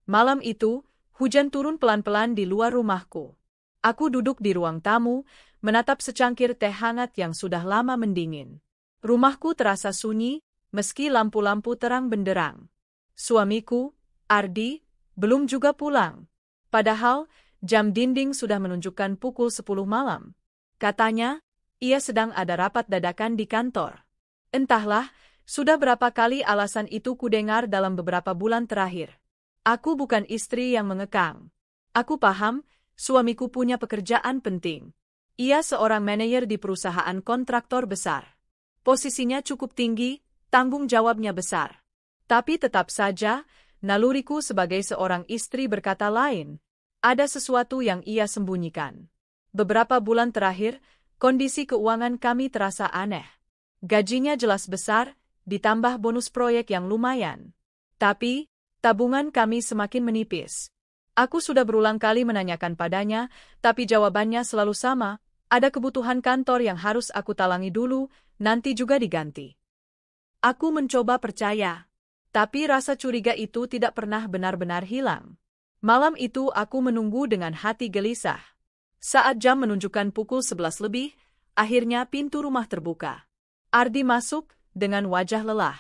Malam itu, hujan turun pelan-pelan di luar rumahku. Aku duduk di ruang tamu, menatap secangkir teh hangat yang sudah lama mendingin. Rumahku terasa sunyi, meski lampu-lampu terang benderang. Suamiku, Ardi, belum juga pulang. Padahal, jam dinding sudah menunjukkan pukul 10 malam. Katanya, ia sedang ada rapat dadakan di kantor. Entahlah, sudah berapa kali alasan itu kudengar dalam beberapa bulan terakhir. Aku bukan istri yang mengekang. Aku paham, suamiku punya pekerjaan penting. Ia seorang manajer di perusahaan kontraktor besar. Posisinya cukup tinggi, tanggung jawabnya besar. Tapi tetap saja, naluriku sebagai seorang istri berkata lain. Ada sesuatu yang ia sembunyikan. Beberapa bulan terakhir, kondisi keuangan kami terasa aneh. Gajinya jelas besar, ditambah bonus proyek yang lumayan. Tapi, tabungan kami semakin menipis. Aku sudah berulang kali menanyakan padanya, tapi jawabannya selalu sama, ada kebutuhan kantor yang harus aku talangi dulu, nanti juga diganti. Aku mencoba percaya, tapi rasa curiga itu tidak pernah benar-benar hilang. Malam itu aku menunggu dengan hati gelisah. Saat jam menunjukkan pukul 11 lebih, akhirnya pintu rumah terbuka. Ardi masuk dengan wajah lelah.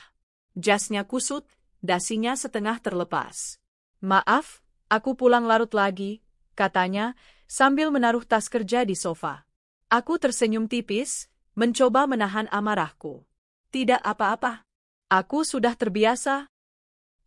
Jasnya kusut, dasinya setengah terlepas. "Maaf, aku pulang larut lagi," katanya, sambil menaruh tas kerja di sofa. Aku tersenyum tipis, mencoba menahan amarahku. "Tidak apa-apa. Aku sudah terbiasa."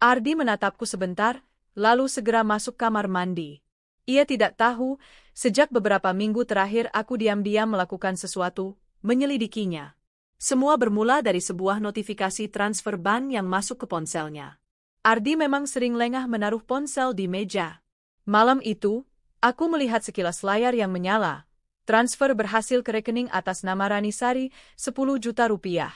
Ardi menatapku sebentar, lalu segera masuk kamar mandi. Ia tidak tahu, sejak beberapa minggu terakhir aku diam-diam melakukan sesuatu, menyelidikinya. Semua bermula dari sebuah notifikasi transfer bank yang masuk ke ponselnya. Ardi memang sering lengah menaruh ponsel di meja. Malam itu, aku melihat sekilas layar yang menyala. Transfer berhasil ke rekening atas nama Ranisari, 10 juta rupiah.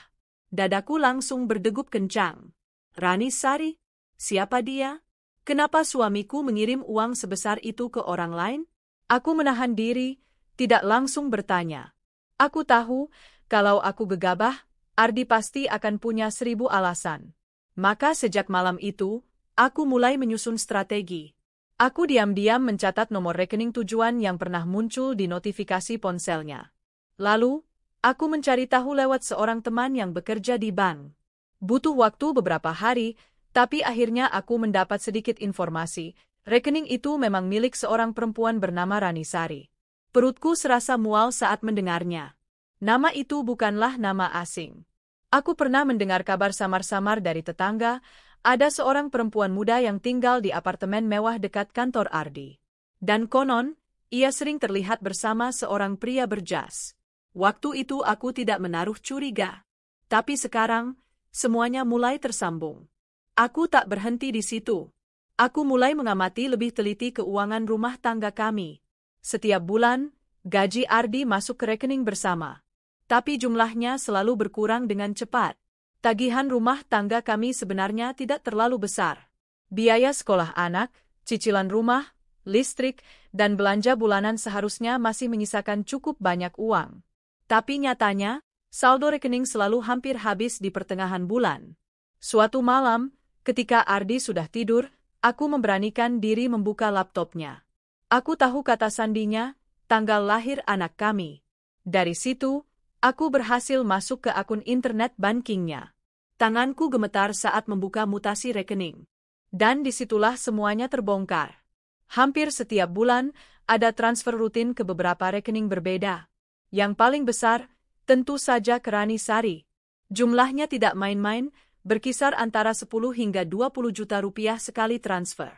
Dadaku langsung berdegup kencang. Ranisari? Siapa dia? Kenapa suamiku mengirim uang sebesar itu ke orang lain? Aku menahan diri, tidak langsung bertanya. Aku tahu, kalau aku gegabah, Ardi pasti akan punya 1000 alasan. Maka sejak malam itu, aku mulai menyusun strategi. Aku diam-diam mencatat nomor rekening tujuan yang pernah muncul di notifikasi ponselnya. Lalu, aku mencari tahu lewat seorang teman yang bekerja di bank. Butuh waktu beberapa hari, tapi akhirnya aku mendapat sedikit informasi. Rekening itu memang milik seorang perempuan bernama Ranisari. Perutku serasa mual saat mendengarnya. Nama itu bukanlah nama asing. Aku pernah mendengar kabar samar-samar dari tetangga, ada seorang perempuan muda yang tinggal di apartemen mewah dekat kantor Ardi. Dan konon, ia sering terlihat bersama seorang pria berjas. Waktu itu aku tidak menaruh curiga. Tapi sekarang, semuanya mulai tersambung. Aku tak berhenti di situ. Aku mulai mengamati lebih teliti keuangan rumah tangga kami. Setiap bulan, gaji Ardi masuk ke rekening bersama. Tapi jumlahnya selalu berkurang dengan cepat. Tagihan rumah tangga kami sebenarnya tidak terlalu besar. Biaya sekolah anak, cicilan rumah, listrik, dan belanja bulanan seharusnya masih menyisakan cukup banyak uang. Tapi nyatanya, saldo rekening selalu hampir habis di pertengahan bulan. Suatu malam, ketika Ardi sudah tidur, aku memberanikan diri membuka laptopnya. Aku tahu kata sandinya, tanggal lahir anak kami. Dari situ, aku berhasil masuk ke akun internet bankingnya. Tanganku gemetar saat membuka mutasi rekening. Dan disitulah semuanya terbongkar. Hampir setiap bulan, ada transfer rutin ke beberapa rekening berbeda. Yang paling besar, tentu saja ke Ranisari. Jumlahnya tidak main-main, berkisar antara 10 hingga 20 juta rupiah sekali transfer.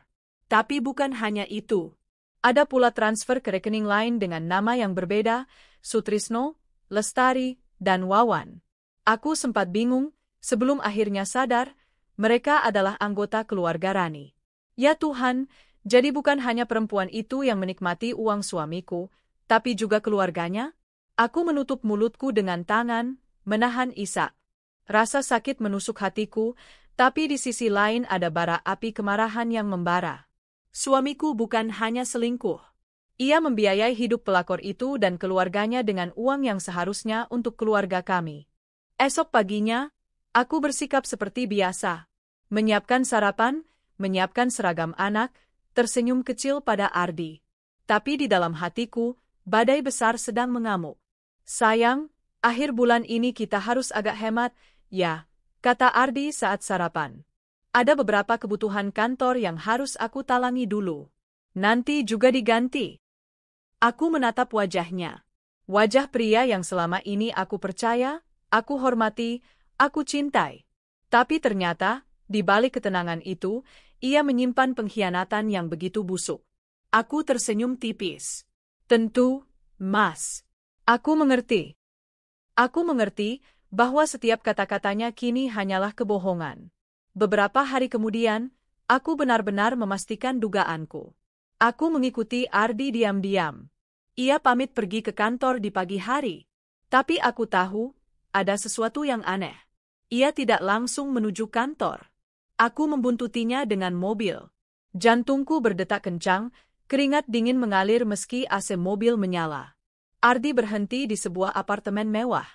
Tapi bukan hanya itu. Ada pula transfer ke rekening lain dengan nama yang berbeda, Sutrisno, Lestari, dan Wawan. Aku sempat bingung, sebelum akhirnya sadar, mereka adalah anggota keluarga Rani. Ya Tuhan, jadi bukan hanya perempuan itu yang menikmati uang suamiku, tapi juga keluarganya? Aku menutup mulutku dengan tangan, menahan isak. Rasa sakit menusuk hatiku, tapi di sisi lain ada bara api kemarahan yang membara. Suamiku bukan hanya selingkuh. Ia membiayai hidup pelakor itu dan keluarganya dengan uang yang seharusnya untuk keluarga kami. Esok paginya, aku bersikap seperti biasa. Menyiapkan sarapan, menyiapkan seragam anak, tersenyum kecil pada Ardi. Tapi di dalam hatiku, badai besar sedang mengamuk. Sayang, akhir bulan ini kita harus agak hemat, ya, kata Ardi saat sarapan. Ada beberapa kebutuhan kantor yang harus aku talangi dulu. Nanti juga diganti. Aku menatap wajahnya. Wajah pria yang selama ini aku percaya, aku hormati, aku cintai. Tapi ternyata, di balik ketenangan itu, ia menyimpan pengkhianatan yang begitu busuk. Aku tersenyum tipis. Tentu, Mas. Aku mengerti. Aku mengerti bahwa setiap kata-katanya kini hanyalah kebohongan. Beberapa hari kemudian, aku benar-benar memastikan dugaanku. Aku mengikuti Ardi diam-diam. Ia pamit pergi ke kantor di pagi hari. Tapi aku tahu, ada sesuatu yang aneh. Ia tidak langsung menuju kantor. Aku membuntutinya dengan mobil. Jantungku berdetak kencang, keringat dingin mengalir meski AC mobil menyala. Ardi berhenti di sebuah apartemen mewah.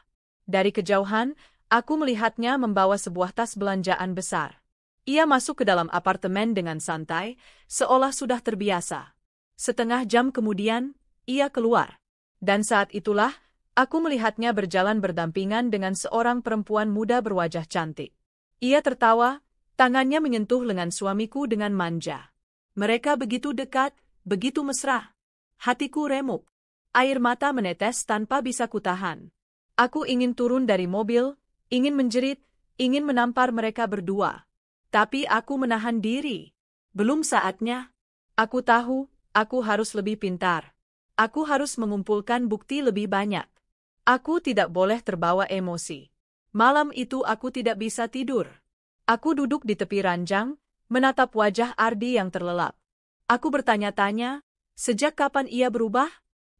Dari kejauhan, aku melihatnya membawa sebuah tas belanjaan besar. Ia masuk ke dalam apartemen dengan santai, seolah sudah terbiasa. Setengah jam kemudian, ia keluar. Dan saat itulah, aku melihatnya berjalan berdampingan dengan seorang perempuan muda berwajah cantik. Ia tertawa, tangannya menyentuh lengan suamiku dengan manja. Mereka begitu dekat, begitu mesra. Hatiku remuk. Air mata menetes tanpa bisa kutahan. Aku ingin turun dari mobil, ingin menjerit, ingin menampar mereka berdua. Tapi aku menahan diri. Belum saatnya. Aku tahu, aku harus lebih pintar. Aku harus mengumpulkan bukti lebih banyak. Aku tidak boleh terbawa emosi. Malam itu aku tidak bisa tidur. Aku duduk di tepi ranjang, menatap wajah Ardi yang terlelap. Aku bertanya-tanya, sejak kapan ia berubah?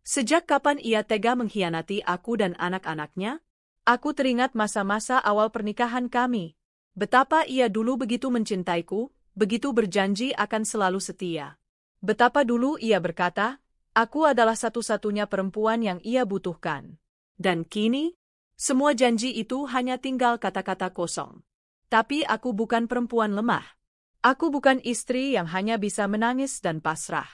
Sejak kapan ia tega mengkhianati aku dan anak-anaknya? Aku teringat masa-masa awal pernikahan kami. Betapa ia dulu begitu mencintaiku, begitu berjanji akan selalu setia. Betapa dulu ia berkata, aku adalah satu-satunya perempuan yang ia butuhkan. Dan kini, semua janji itu hanya tinggal kata-kata kosong. Tapi aku bukan perempuan lemah. Aku bukan istri yang hanya bisa menangis dan pasrah.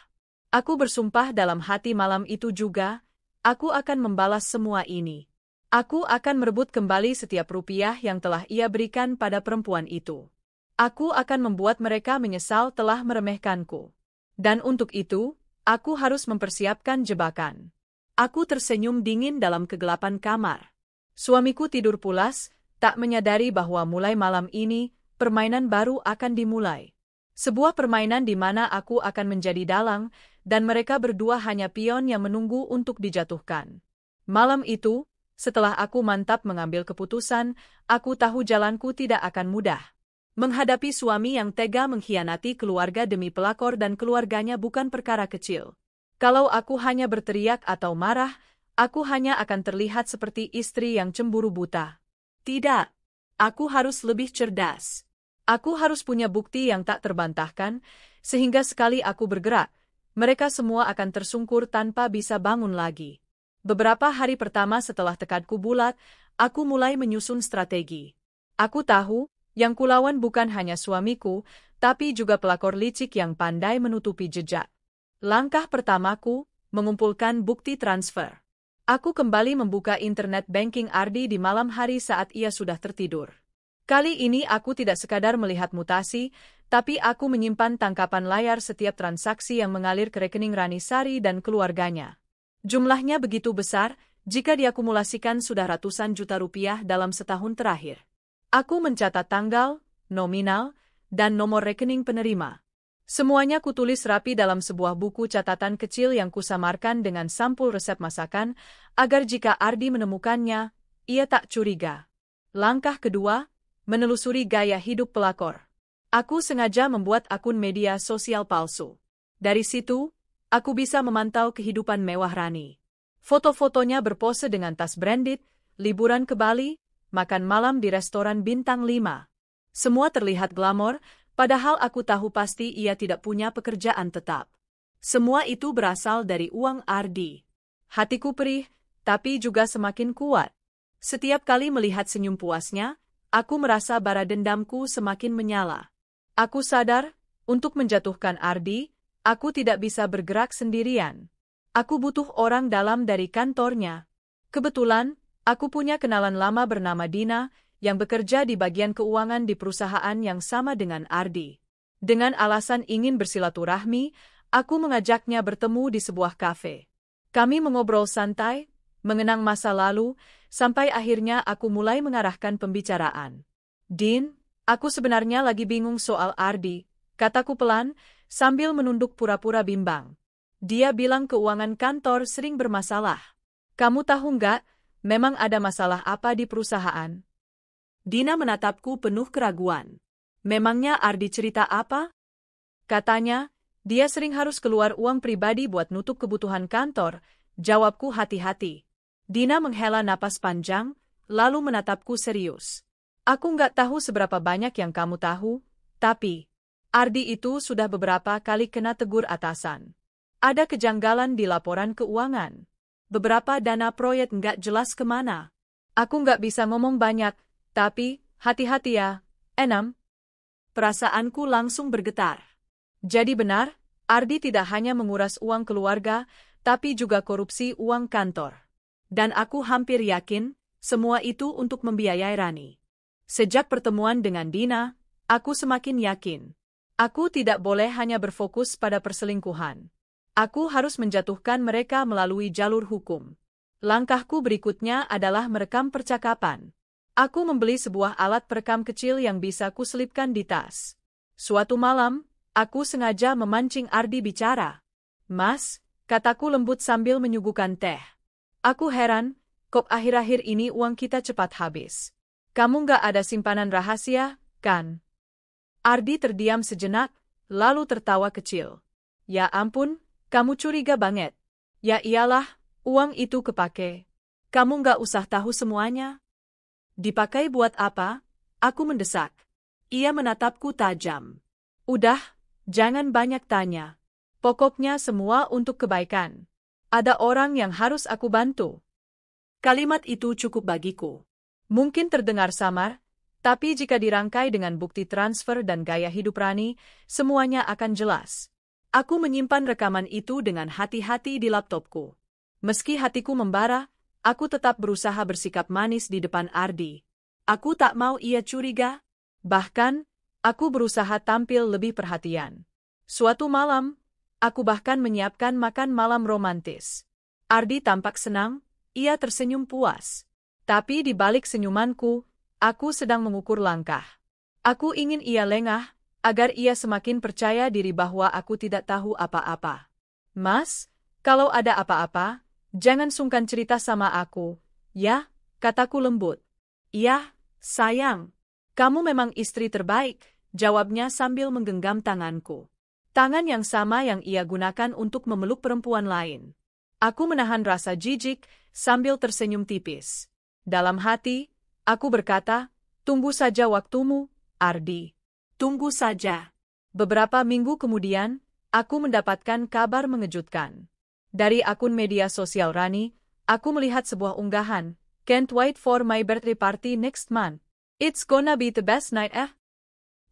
Aku bersumpah dalam hati malam itu juga, aku akan membalas semua ini. Aku akan merebut kembali setiap rupiah yang telah ia berikan pada perempuan itu. Aku akan membuat mereka menyesal telah meremehkanku. Dan untuk itu, aku harus mempersiapkan jebakan. Aku tersenyum dingin dalam kegelapan kamar. Suamiku tidur pulas, tak menyadari bahwa mulai malam ini, permainan baru akan dimulai. Sebuah permainan di mana aku akan menjadi dalang, dan mereka berdua hanya pion yang menunggu untuk dijatuhkan. Malam itu, setelah aku mantap mengambil keputusan, aku tahu jalanku tidak akan mudah. Menghadapi suami yang tega mengkhianati keluarga demi pelakor dan keluarganya bukan perkara kecil. Kalau aku hanya berteriak atau marah, aku hanya akan terlihat seperti istri yang cemburu buta. Tidak, aku harus lebih cerdas. Aku harus punya bukti yang tak terbantahkan, sehingga sekali aku bergerak, mereka semua akan tersungkur tanpa bisa bangun lagi. Beberapa hari pertama setelah tekadku bulat, aku mulai menyusun strategi. Aku tahu, yang kulawan bukan hanya suamiku, tapi juga pelakor licik yang pandai menutupi jejak. Langkah pertamaku, mengumpulkan bukti transfer. Aku kembali membuka internet banking Ardi di malam hari saat ia sudah tertidur. Kali ini aku tidak sekadar melihat mutasi, tapi aku menyimpan tangkapan layar setiap transaksi yang mengalir ke rekening Rani Sari dan keluarganya. Jumlahnya begitu besar, jika diakumulasikan sudah ratusan juta rupiah dalam setahun terakhir. Aku mencatat tanggal, nominal, dan nomor rekening penerima. Semuanya kutulis rapi dalam sebuah buku catatan kecil yang kusamarkan dengan sampul resep masakan, agar jika Ardi menemukannya, ia tak curiga. Langkah kedua, menelusuri gaya hidup pelakor. Aku sengaja membuat akun media sosial palsu. Dari situ, aku bisa memantau kehidupan mewah Rani. Foto-fotonya berpose dengan tas branded, liburan ke Bali, makan malam di restoran bintang 5. Semua terlihat glamor, padahal aku tahu pasti ia tidak punya pekerjaan tetap. Semua itu berasal dari uang Ardi. Hatiku perih, tapi juga semakin kuat. Setiap kali melihat senyum puasnya, aku merasa bara dendamku semakin menyala. Aku sadar, Untuk menjatuhkan Ardi, aku tidak bisa bergerak sendirian. Aku butuh orang dalam dari kantornya. Kebetulan, aku punya kenalan lama bernama Dina, yang bekerja di bagian keuangan di perusahaan yang sama dengan Ardi. Dengan alasan ingin bersilaturahmi, aku mengajaknya bertemu di sebuah kafe. Kami mengobrol santai, mengenang masa lalu, sampai akhirnya aku mulai mengarahkan pembicaraan. Din, aku sebenarnya lagi bingung soal Ardi, kataku pelan, sambil menunduk pura-pura bimbang. Dia bilang keuangan kantor sering bermasalah. Kamu tahu nggak, memang ada masalah apa di perusahaan? Dina menatapku penuh keraguan. Memangnya Ardi cerita apa? Katanya, dia sering harus keluar uang pribadi buat nutup kebutuhan kantor. Jawabku hati-hati. Dina menghela napas panjang, lalu menatapku serius. Aku nggak tahu seberapa banyak yang kamu tahu, tapi Ardi itu sudah beberapa kali kena tegur atasan. Ada kejanggalan di laporan keuangan. Beberapa dana proyek nggak jelas kemana. Aku nggak bisa ngomong banyak, tapi hati-hati ya, Enam. Perasaanku langsung bergetar. Jadi benar, Ardi tidak hanya menguras uang keluarga, tapi juga korupsi uang kantor. Dan aku hampir yakin, semua itu untuk membiayai Rani. Sejak pertemuan dengan Dina, aku semakin yakin. Aku tidak boleh hanya berfokus pada perselingkuhan. Aku harus menjatuhkan mereka melalui jalur hukum. Langkahku berikutnya adalah merekam percakapan. Aku membeli sebuah alat perekam kecil yang bisa kuselipkan di tas. Suatu malam, aku sengaja memancing Ardi bicara. Mas, kataku lembut sambil menyuguhkan teh. Aku heran, kok akhir-akhir ini uang kita cepat habis. Kamu nggak ada simpanan rahasia, kan? Ardi terdiam sejenak, lalu tertawa kecil. Ya ampun, kamu curiga banget. Ya iyalah, uang itu kepake. Kamu nggak usah tahu semuanya. Dipakai buat apa? Aku mendesak. Ia menatapku tajam. Udah, jangan banyak tanya. Pokoknya semua untuk kebaikan. Ada orang yang harus aku bantu. Kalimat itu cukup bagiku. Mungkin terdengar samar, tapi jika dirangkai dengan bukti transfer dan gaya hidup Rani, semuanya akan jelas. Aku menyimpan rekaman itu dengan hati-hati di laptopku. Meski hatiku membara, aku tetap berusaha bersikap manis di depan Ardi. Aku tak mau ia curiga. Bahkan, aku berusaha tampil lebih perhatian. Suatu malam, aku bahkan menyiapkan makan malam romantis. Ardi tampak senang, ia tersenyum puas. Tapi di balik senyumanku, aku sedang mengukur langkah. Aku ingin ia lengah, agar ia semakin percaya diri bahwa aku tidak tahu apa-apa. Mas, kalau ada apa-apa, jangan sungkan cerita sama aku, ya, kataku lembut. Iya, sayang. Kamu memang istri terbaik, jawabnya sambil menggenggam tanganku. Tangan yang sama yang ia gunakan untuk memeluk perempuan lain. Aku menahan rasa jijik, sambil tersenyum tipis. Dalam hati, aku berkata, tunggu saja waktumu, Ardi. Tunggu saja. Beberapa minggu kemudian, aku mendapatkan kabar mengejutkan. Dari akun media sosial Rani, aku melihat sebuah unggahan, "Can't wait for my birthday party next month. It's gonna be the best night, eh?"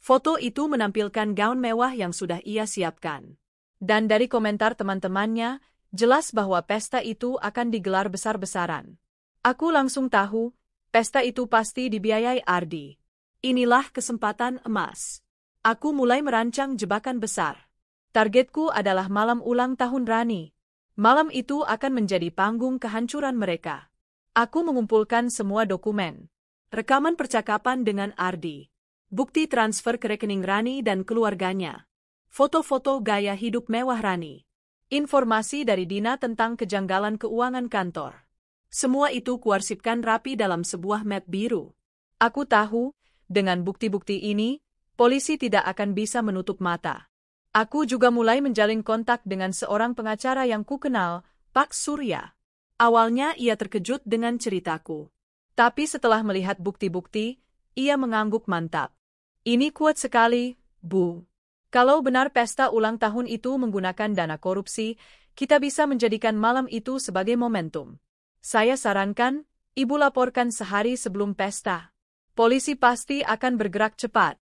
Foto itu menampilkan gaun mewah yang sudah ia siapkan. Dan dari komentar teman-temannya, jelas bahwa pesta itu akan digelar besar-besaran. Aku langsung tahu, pesta itu pasti dibiayai Ardi. Inilah kesempatan emas. Aku mulai merancang jebakan besar. Targetku adalah malam ulang tahun Rani. Malam itu akan menjadi panggung kehancuran mereka. Aku mengumpulkan semua dokumen. Rekaman percakapan dengan Ardi. Bukti transfer ke rekening Rani dan keluarganya. Foto-foto gaya hidup mewah Rani. Informasi dari Dina tentang kejanggalan keuangan kantor. Semua itu kuarsipkan rapi dalam sebuah map biru. Aku tahu, dengan bukti-bukti ini, polisi tidak akan bisa menutup mata. Aku juga mulai menjalin kontak dengan seorang pengacara yang kukenal, Pak Surya. Awalnya ia terkejut dengan ceritaku. Tapi setelah melihat bukti-bukti, ia mengangguk mantap. Ini kuat sekali, Bu. Kalau benar pesta ulang tahun itu menggunakan dana korupsi, kita bisa menjadikan malam itu sebagai momentum. Saya sarankan, Ibu laporkan sehari sebelum pesta. Polisi pasti akan bergerak cepat.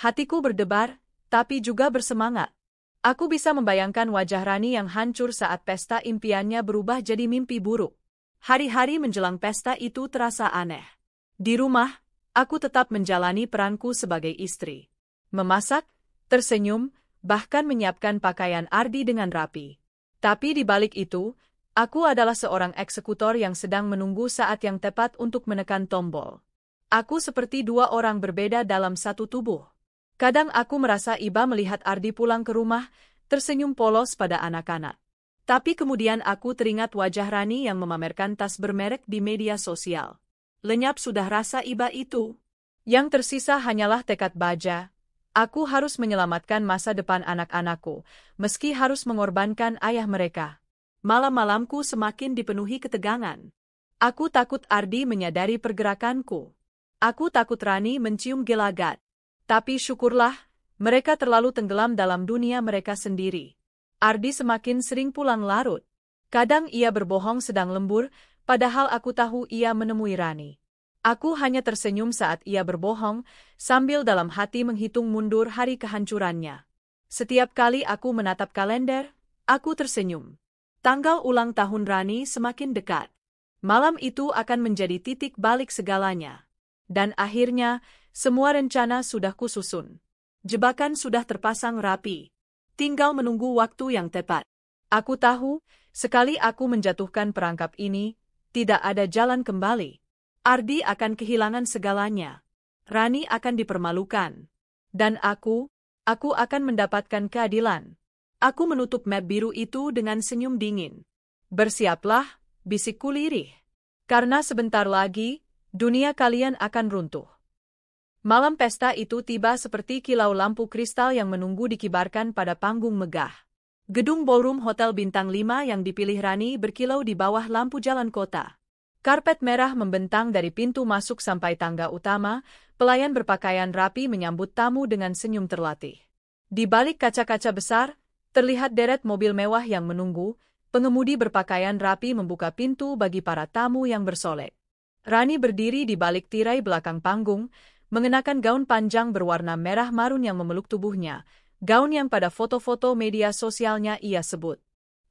Hatiku berdebar, tapi juga bersemangat. Aku bisa membayangkan wajah Rani yang hancur saat pesta impiannya berubah jadi mimpi buruk. Hari-hari menjelang pesta itu terasa aneh. Di rumah, aku tetap menjalani peranku sebagai istri. Memasak, tersenyum, bahkan menyiapkan pakaian Ardi dengan rapi. Tapi di balik itu, aku adalah seorang eksekutor yang sedang menunggu saat yang tepat untuk menekan tombol. Aku seperti dua orang berbeda dalam satu tubuh. Kadang aku merasa iba melihat Ardi pulang ke rumah, tersenyum polos pada anak-anak. Tapi kemudian aku teringat wajah Rani yang memamerkan tas bermerek di media sosial. Lenyap sudah rasa iba itu. Yang tersisa hanyalah tekad baja. Aku harus menyelamatkan masa depan anak-anakku, meski harus mengorbankan ayah mereka. Malam-malamku semakin dipenuhi ketegangan. Aku takut Ardi menyadari pergerakanku. Aku takut Rani mencium gelagat. Tapi syukurlah, mereka terlalu tenggelam dalam dunia mereka sendiri. Ardi semakin sering pulang larut. Kadang ia berbohong sedang lembur, padahal aku tahu ia menemui Rani. Aku hanya tersenyum saat ia berbohong, sambil dalam hati menghitung mundur hari kehancurannya. Setiap kali aku menatap kalender, aku tersenyum. Tanggal ulang tahun Rani semakin dekat. Malam itu akan menjadi titik balik segalanya. Dan akhirnya, semua rencana sudah kususun. Jebakan sudah terpasang rapi. Tinggal menunggu waktu yang tepat. Aku tahu, sekali aku menjatuhkan perangkap ini, tidak ada jalan kembali. Ardi akan kehilangan segalanya. Rani akan dipermalukan. Dan aku akan mendapatkan keadilan. Aku menutup map biru itu dengan senyum dingin. Bersiaplah, bisikku lirih. Karena sebentar lagi, dunia kalian akan runtuh. Malam pesta itu tiba seperti kilau lampu kristal yang menunggu dikibarkan pada panggung megah. Gedung ballroom Hotel Bintang 5 yang dipilih Rani berkilau di bawah lampu jalan kota. Karpet merah membentang dari pintu masuk sampai tangga utama, pelayan berpakaian rapi menyambut tamu dengan senyum terlatih. Di balik kaca-kaca besar, terlihat deret mobil mewah yang menunggu, pengemudi berpakaian rapi membuka pintu bagi para tamu yang bersolek. Rani berdiri di balik tirai belakang panggung, mengenakan gaun panjang berwarna merah marun yang memeluk tubuhnya, gaun yang pada foto-foto media sosialnya ia sebut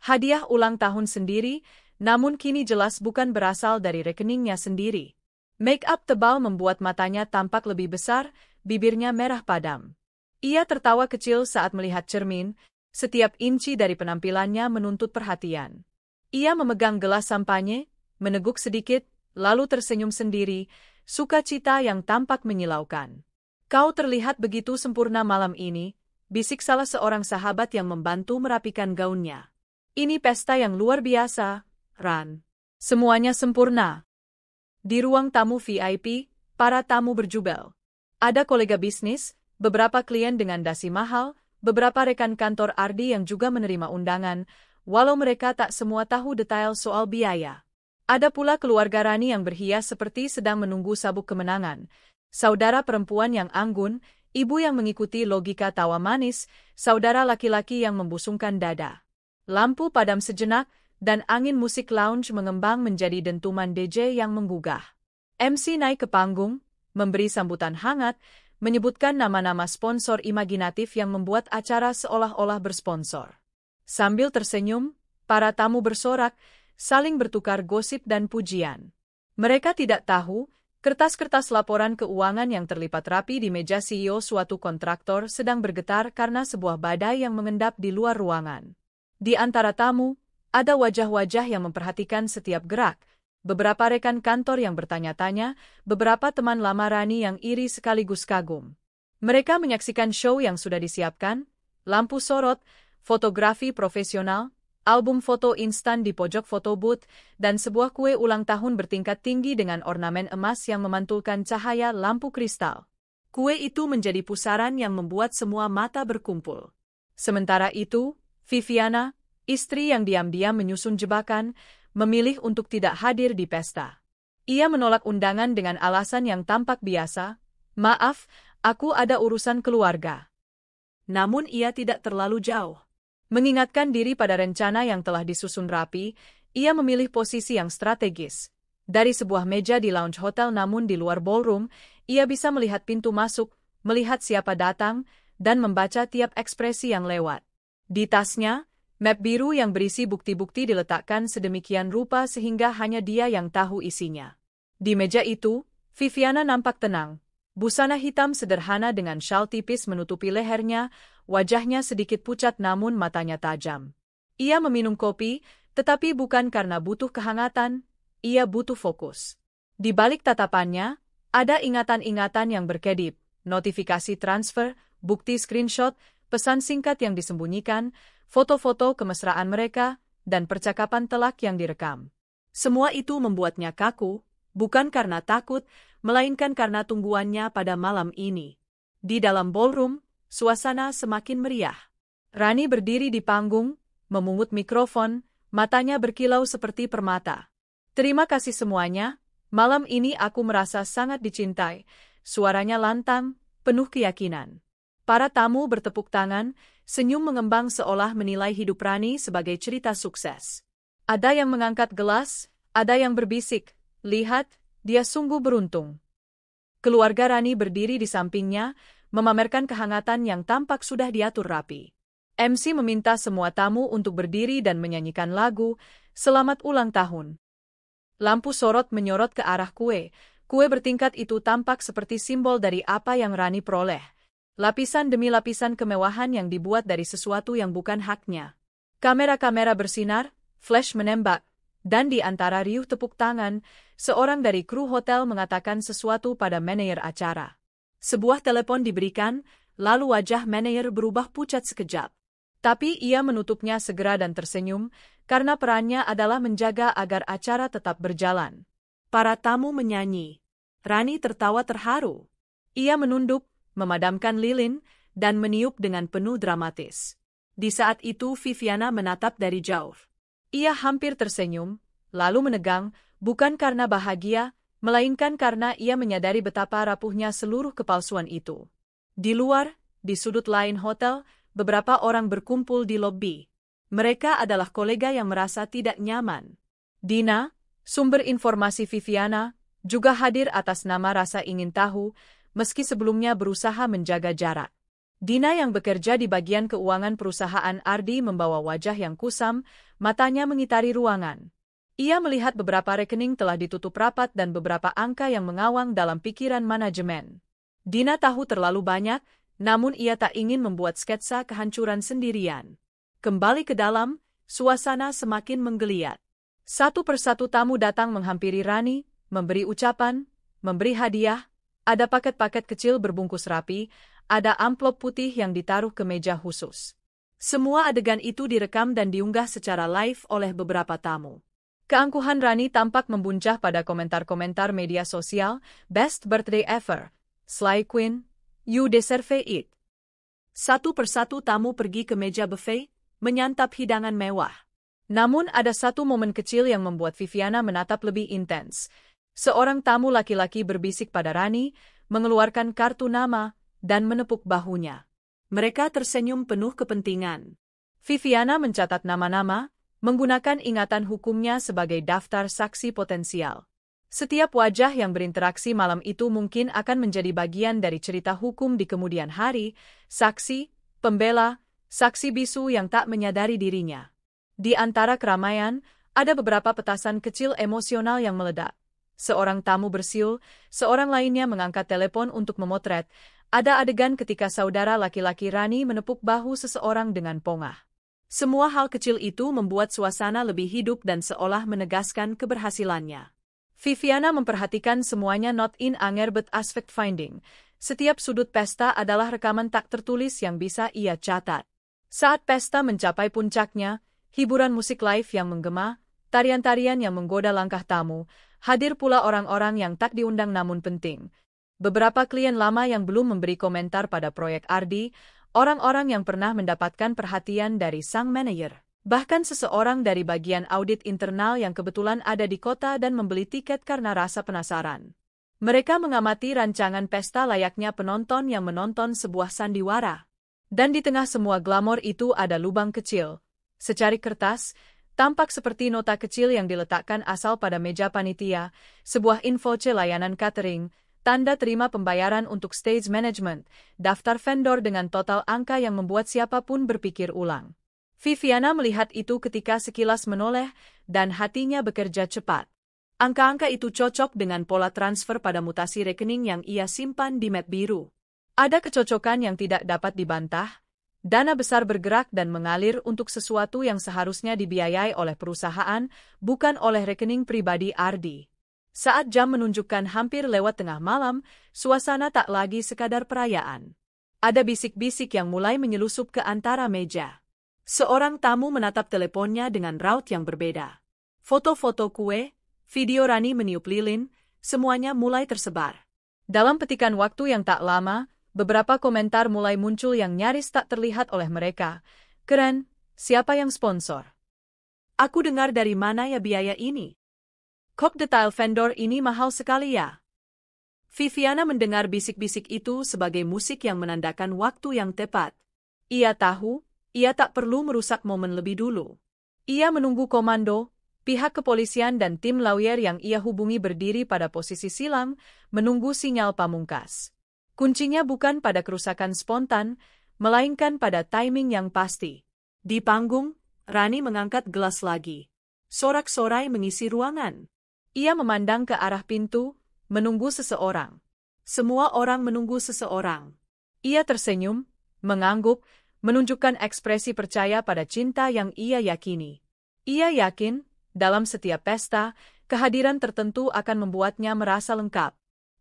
hadiah ulang tahun sendiri, namun kini jelas bukan berasal dari rekeningnya sendiri. Make-up tebal membuat matanya tampak lebih besar, bibirnya merah padam. Ia tertawa kecil saat melihat cermin, setiap inci dari penampilannya menuntut perhatian. Ia memegang gelas sampanye, meneguk sedikit, lalu tersenyum sendiri, sukacita yang tampak menyilaukan. Kau terlihat begitu sempurna malam ini, bisik salah seorang sahabat yang membantu merapikan gaunnya. Ini pesta yang luar biasa, Ran. Semuanya sempurna. Di ruang tamu VIP, para tamu berjubel. Ada kolega bisnis, beberapa klien dengan dasi mahal, beberapa rekan kantor Ardi yang juga menerima undangan, walau mereka tak semua tahu detail soal biaya. Ada pula keluarga Rani yang berhias seperti sedang menunggu sabuk kemenangan, saudara perempuan yang anggun, ibu yang mengikuti logika tawa manis, saudara laki-laki yang membusungkan dada. Lampu padam sejenak, dan angin musik lounge mengembang menjadi dentuman DJ yang menggugah. MC naik ke panggung, memberi sambutan hangat, menyebutkan nama-nama sponsor imajinatif yang membuat acara seolah-olah bersponsor. Sambil tersenyum, para tamu bersorak, saling bertukar gosip dan pujian. Mereka tidak tahu, kertas-kertas laporan keuangan yang terlipat rapi di meja CEO suatu kontraktor sedang bergetar karena sebuah badai yang mengendap di luar ruangan. Di antara tamu, ada wajah-wajah yang memperhatikan setiap gerak, beberapa rekan kantor yang bertanya-tanya, beberapa teman lama Rani yang iri sekaligus kagum. Mereka menyaksikan show yang sudah disiapkan, lampu sorot, fotografi profesional, album foto instan di pojok foto booth, dan sebuah kue ulang tahun bertingkat tinggi dengan ornamen emas yang memantulkan cahaya lampu kristal. Kue itu menjadi pusaran yang membuat semua mata berkumpul. Sementara itu, Viviana, istri yang diam-diam menyusun jebakan, memilih untuk tidak hadir di pesta. Ia menolak undangan dengan alasan yang tampak biasa, "Maaf, aku ada urusan keluarga." Namun ia tidak terlalu jauh. Mengingatkan diri pada rencana yang telah disusun rapi, ia memilih posisi yang strategis. Dari sebuah meja di lounge hotel namun di luar ballroom, ia bisa melihat pintu masuk, melihat siapa datang, dan membaca tiap ekspresi yang lewat. Di tasnya, map biru yang berisi bukti-bukti diletakkan sedemikian rupa sehingga hanya dia yang tahu isinya. Di meja itu, Viviana nampak tenang. Busana hitam sederhana dengan syal tipis menutupi lehernya, wajahnya sedikit pucat namun matanya tajam. Ia meminum kopi, tetapi bukan karena butuh kehangatan, ia butuh fokus. Di balik tatapannya, ada ingatan-ingatan yang berkedip, notifikasi transfer, bukti screenshot, pesan singkat yang disembunyikan, foto-foto kemesraan mereka, dan percakapan telak yang direkam. Semua itu membuatnya kaku, bukan karena takut, melainkan karena tungguannya pada malam ini. Di dalam ballroom, suasana semakin meriah. Rani berdiri di panggung, memungut mikrofon, matanya berkilau seperti permata. Terima kasih semuanya, malam ini aku merasa sangat dicintai, suaranya lantang, penuh keyakinan. Para tamu bertepuk tangan, senyum mengembang seolah menilai hidup Rani sebagai cerita sukses. Ada yang mengangkat gelas, ada yang berbisik, lihat, dia sungguh beruntung. Keluarga Rani berdiri di sampingnya, memamerkan kehangatan yang tampak sudah diatur rapi. MC meminta semua tamu untuk berdiri dan menyanyikan lagu, Selamat Ulang Tahun. Lampu sorot menyorot ke arah kue. Kue bertingkat itu tampak seperti simbol dari apa yang Rani peroleh. Lapisan demi lapisan kemewahan yang dibuat dari sesuatu yang bukan haknya. Kamera-kamera bersinar, flash menembak, dan di antara riuh tepuk tangan, seorang dari kru hotel mengatakan sesuatu pada manajer acara. Sebuah telepon diberikan, lalu wajah manajer berubah pucat sekejap. Tapi ia menutupnya segera dan tersenyum, karena perannya adalah menjaga agar acara tetap berjalan. Para tamu menyanyi. Rani tertawa terharu. Ia menunduk, memadamkan lilin, dan meniup dengan penuh dramatis. Di saat itu Viviana menatap dari jauh. Ia hampir tersenyum, lalu menegang, bukan karena bahagia, melainkan karena ia menyadari betapa rapuhnya seluruh kepalsuan itu. Di luar, di sudut lain hotel, beberapa orang berkumpul di lobi. Mereka adalah kolega yang merasa tidak nyaman. Dina, sumber informasi Viviana, juga hadir atas nama rasa ingin tahu, meski sebelumnya berusaha menjaga jarak. Dina yang bekerja di bagian keuangan perusahaan Ardi membawa wajah yang kusam, matanya mengitari ruangan. Ia melihat beberapa rekening telah ditutup rapat dan beberapa angka yang mengawang dalam pikiran manajemen. Dina tahu terlalu banyak, namun ia tak ingin membuat sketsa kehancuran sendirian. Kembali ke dalam, suasana semakin menggeliat. Satu persatu tamu datang menghampiri Rani, memberi ucapan, memberi hadiah, ada paket-paket kecil berbungkus rapi, ada amplop putih yang ditaruh ke meja khusus. Semua adegan itu direkam dan diunggah secara live oleh beberapa tamu. Keangkuhan Rani tampak membuncah pada komentar-komentar media sosial, Best Birthday Ever, Slay Queen, You deserve it. Satu persatu tamu pergi ke meja buffet, menyantap hidangan mewah. Namun ada satu momen kecil yang membuat Viviana menatap lebih intens. Seorang tamu laki-laki berbisik pada Rani, mengeluarkan kartu nama, dan menepuk bahunya. Mereka tersenyum penuh kepentingan. Viviana mencatat nama-nama, menggunakan ingatan hukumnya sebagai daftar saksi potensial. Setiap wajah yang berinteraksi malam itu mungkin akan menjadi bagian dari cerita hukum di kemudian hari, saksi, pembela, saksi bisu yang tak menyadari dirinya. Di antara keramaian, ada beberapa petasan kecil emosional yang meledak. Seorang tamu bersiul, seorang lainnya mengangkat telepon untuk memotret. Ada adegan ketika saudara laki-laki Rani menepuk bahu seseorang dengan pongah. Semua hal kecil itu membuat suasana lebih hidup dan seolah menegaskan keberhasilannya. Viviana memperhatikan semuanya not in anger but as fact finding. Setiap sudut pesta adalah rekaman tak tertulis yang bisa ia catat. Saat pesta mencapai puncaknya, hiburan musik live yang menggema, tarian-tarian yang menggoda langkah tamu, hadir pula orang-orang yang tak diundang namun penting. Beberapa klien lama yang belum memberi komentar pada proyek Ardi, orang-orang yang pernah mendapatkan perhatian dari sang manajer. Bahkan seseorang dari bagian audit internal yang kebetulan ada di kota dan membeli tiket karena rasa penasaran. Mereka mengamati rancangan pesta layaknya penonton yang menonton sebuah sandiwara. Dan di tengah semua glamor itu ada lubang kecil. Secari kertas, tampak seperti nota kecil yang diletakkan asal pada meja panitia, sebuah info layanan catering, tanda terima pembayaran untuk stage management, daftar vendor dengan total angka yang membuat siapapun berpikir ulang. Viviana melihat itu ketika sekilas menoleh, dan hatinya bekerja cepat. Angka-angka itu cocok dengan pola transfer pada mutasi rekening yang ia simpan di map biru. Ada kecocokan yang tidak dapat dibantah. Dana besar bergerak dan mengalir untuk sesuatu yang seharusnya dibiayai oleh perusahaan, bukan oleh rekening pribadi Ardi. Saat jam menunjukkan hampir lewat tengah malam, suasana tak lagi sekadar perayaan. Ada bisik-bisik yang mulai menyelusup ke antara meja. Seorang tamu menatap teleponnya dengan raut yang berbeda. Foto-foto kue, video Rani meniup lilin, semuanya mulai tersebar. Dalam petikan waktu yang tak lama, beberapa komentar mulai muncul yang nyaris tak terlihat oleh mereka. Keren, siapa yang sponsor? Aku dengar dari mana ya biaya ini? Kok detail vendor ini mahal sekali ya? Viviana mendengar bisik-bisik itu sebagai musik yang menandakan waktu yang tepat. Ia tahu, ia tak perlu merusak momen lebih dulu. Ia menunggu komando. Pihak kepolisian dan tim lawyer yang ia hubungi berdiri pada posisi silang, menunggu sinyal pamungkas. Kuncinya bukan pada kerusakan spontan, melainkan pada timing yang pasti. Di panggung, Rani mengangkat gelas lagi. Sorak-sorai mengisi ruangan. Ia memandang ke arah pintu, menunggu seseorang. Semua orang menunggu seseorang. Ia tersenyum, mengangguk, menunjukkan ekspresi percaya pada cinta yang ia yakini. Ia yakin, dalam setiap pesta, kehadiran tertentu akan membuatnya merasa lengkap.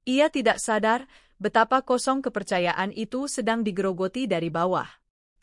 Ia tidak sadar betapa kosong kepercayaan itu sedang digerogoti dari bawah.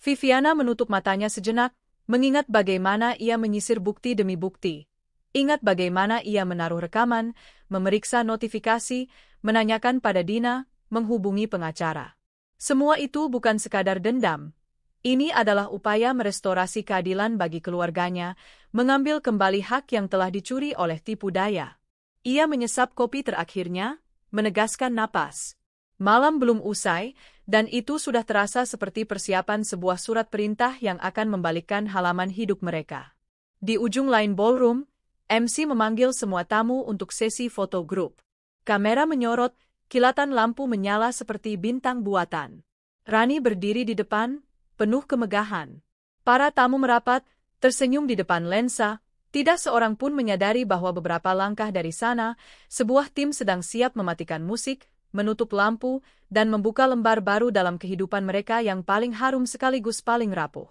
Viviana menutup matanya sejenak, mengingat bagaimana ia menyisir bukti demi bukti. Ingat bagaimana ia menaruh rekaman, memeriksa notifikasi, menanyakan pada Dina, menghubungi pengacara. Semua itu bukan sekadar dendam. Ini adalah upaya merestorasi keadilan bagi keluarganya, mengambil kembali hak yang telah dicuri oleh tipu daya. Ia menyesap kopi terakhirnya, menegaskan napas. Malam belum usai, dan itu sudah terasa seperti persiapan sebuah surat perintah yang akan membalikkan halaman hidup mereka. Di ujung lain ballroom, MC memanggil semua tamu untuk sesi foto grup. Kamera menyorot, kilatan lampu menyala seperti bintang buatan. Rani berdiri di depan, penuh kemegahan. Para tamu merapat, tersenyum di depan lensa, tidak seorang pun menyadari bahwa beberapa langkah dari sana, sebuah tim sedang siap mematikan musik, menutup lampu, dan membuka lembar baru dalam kehidupan mereka yang paling harum sekaligus paling rapuh.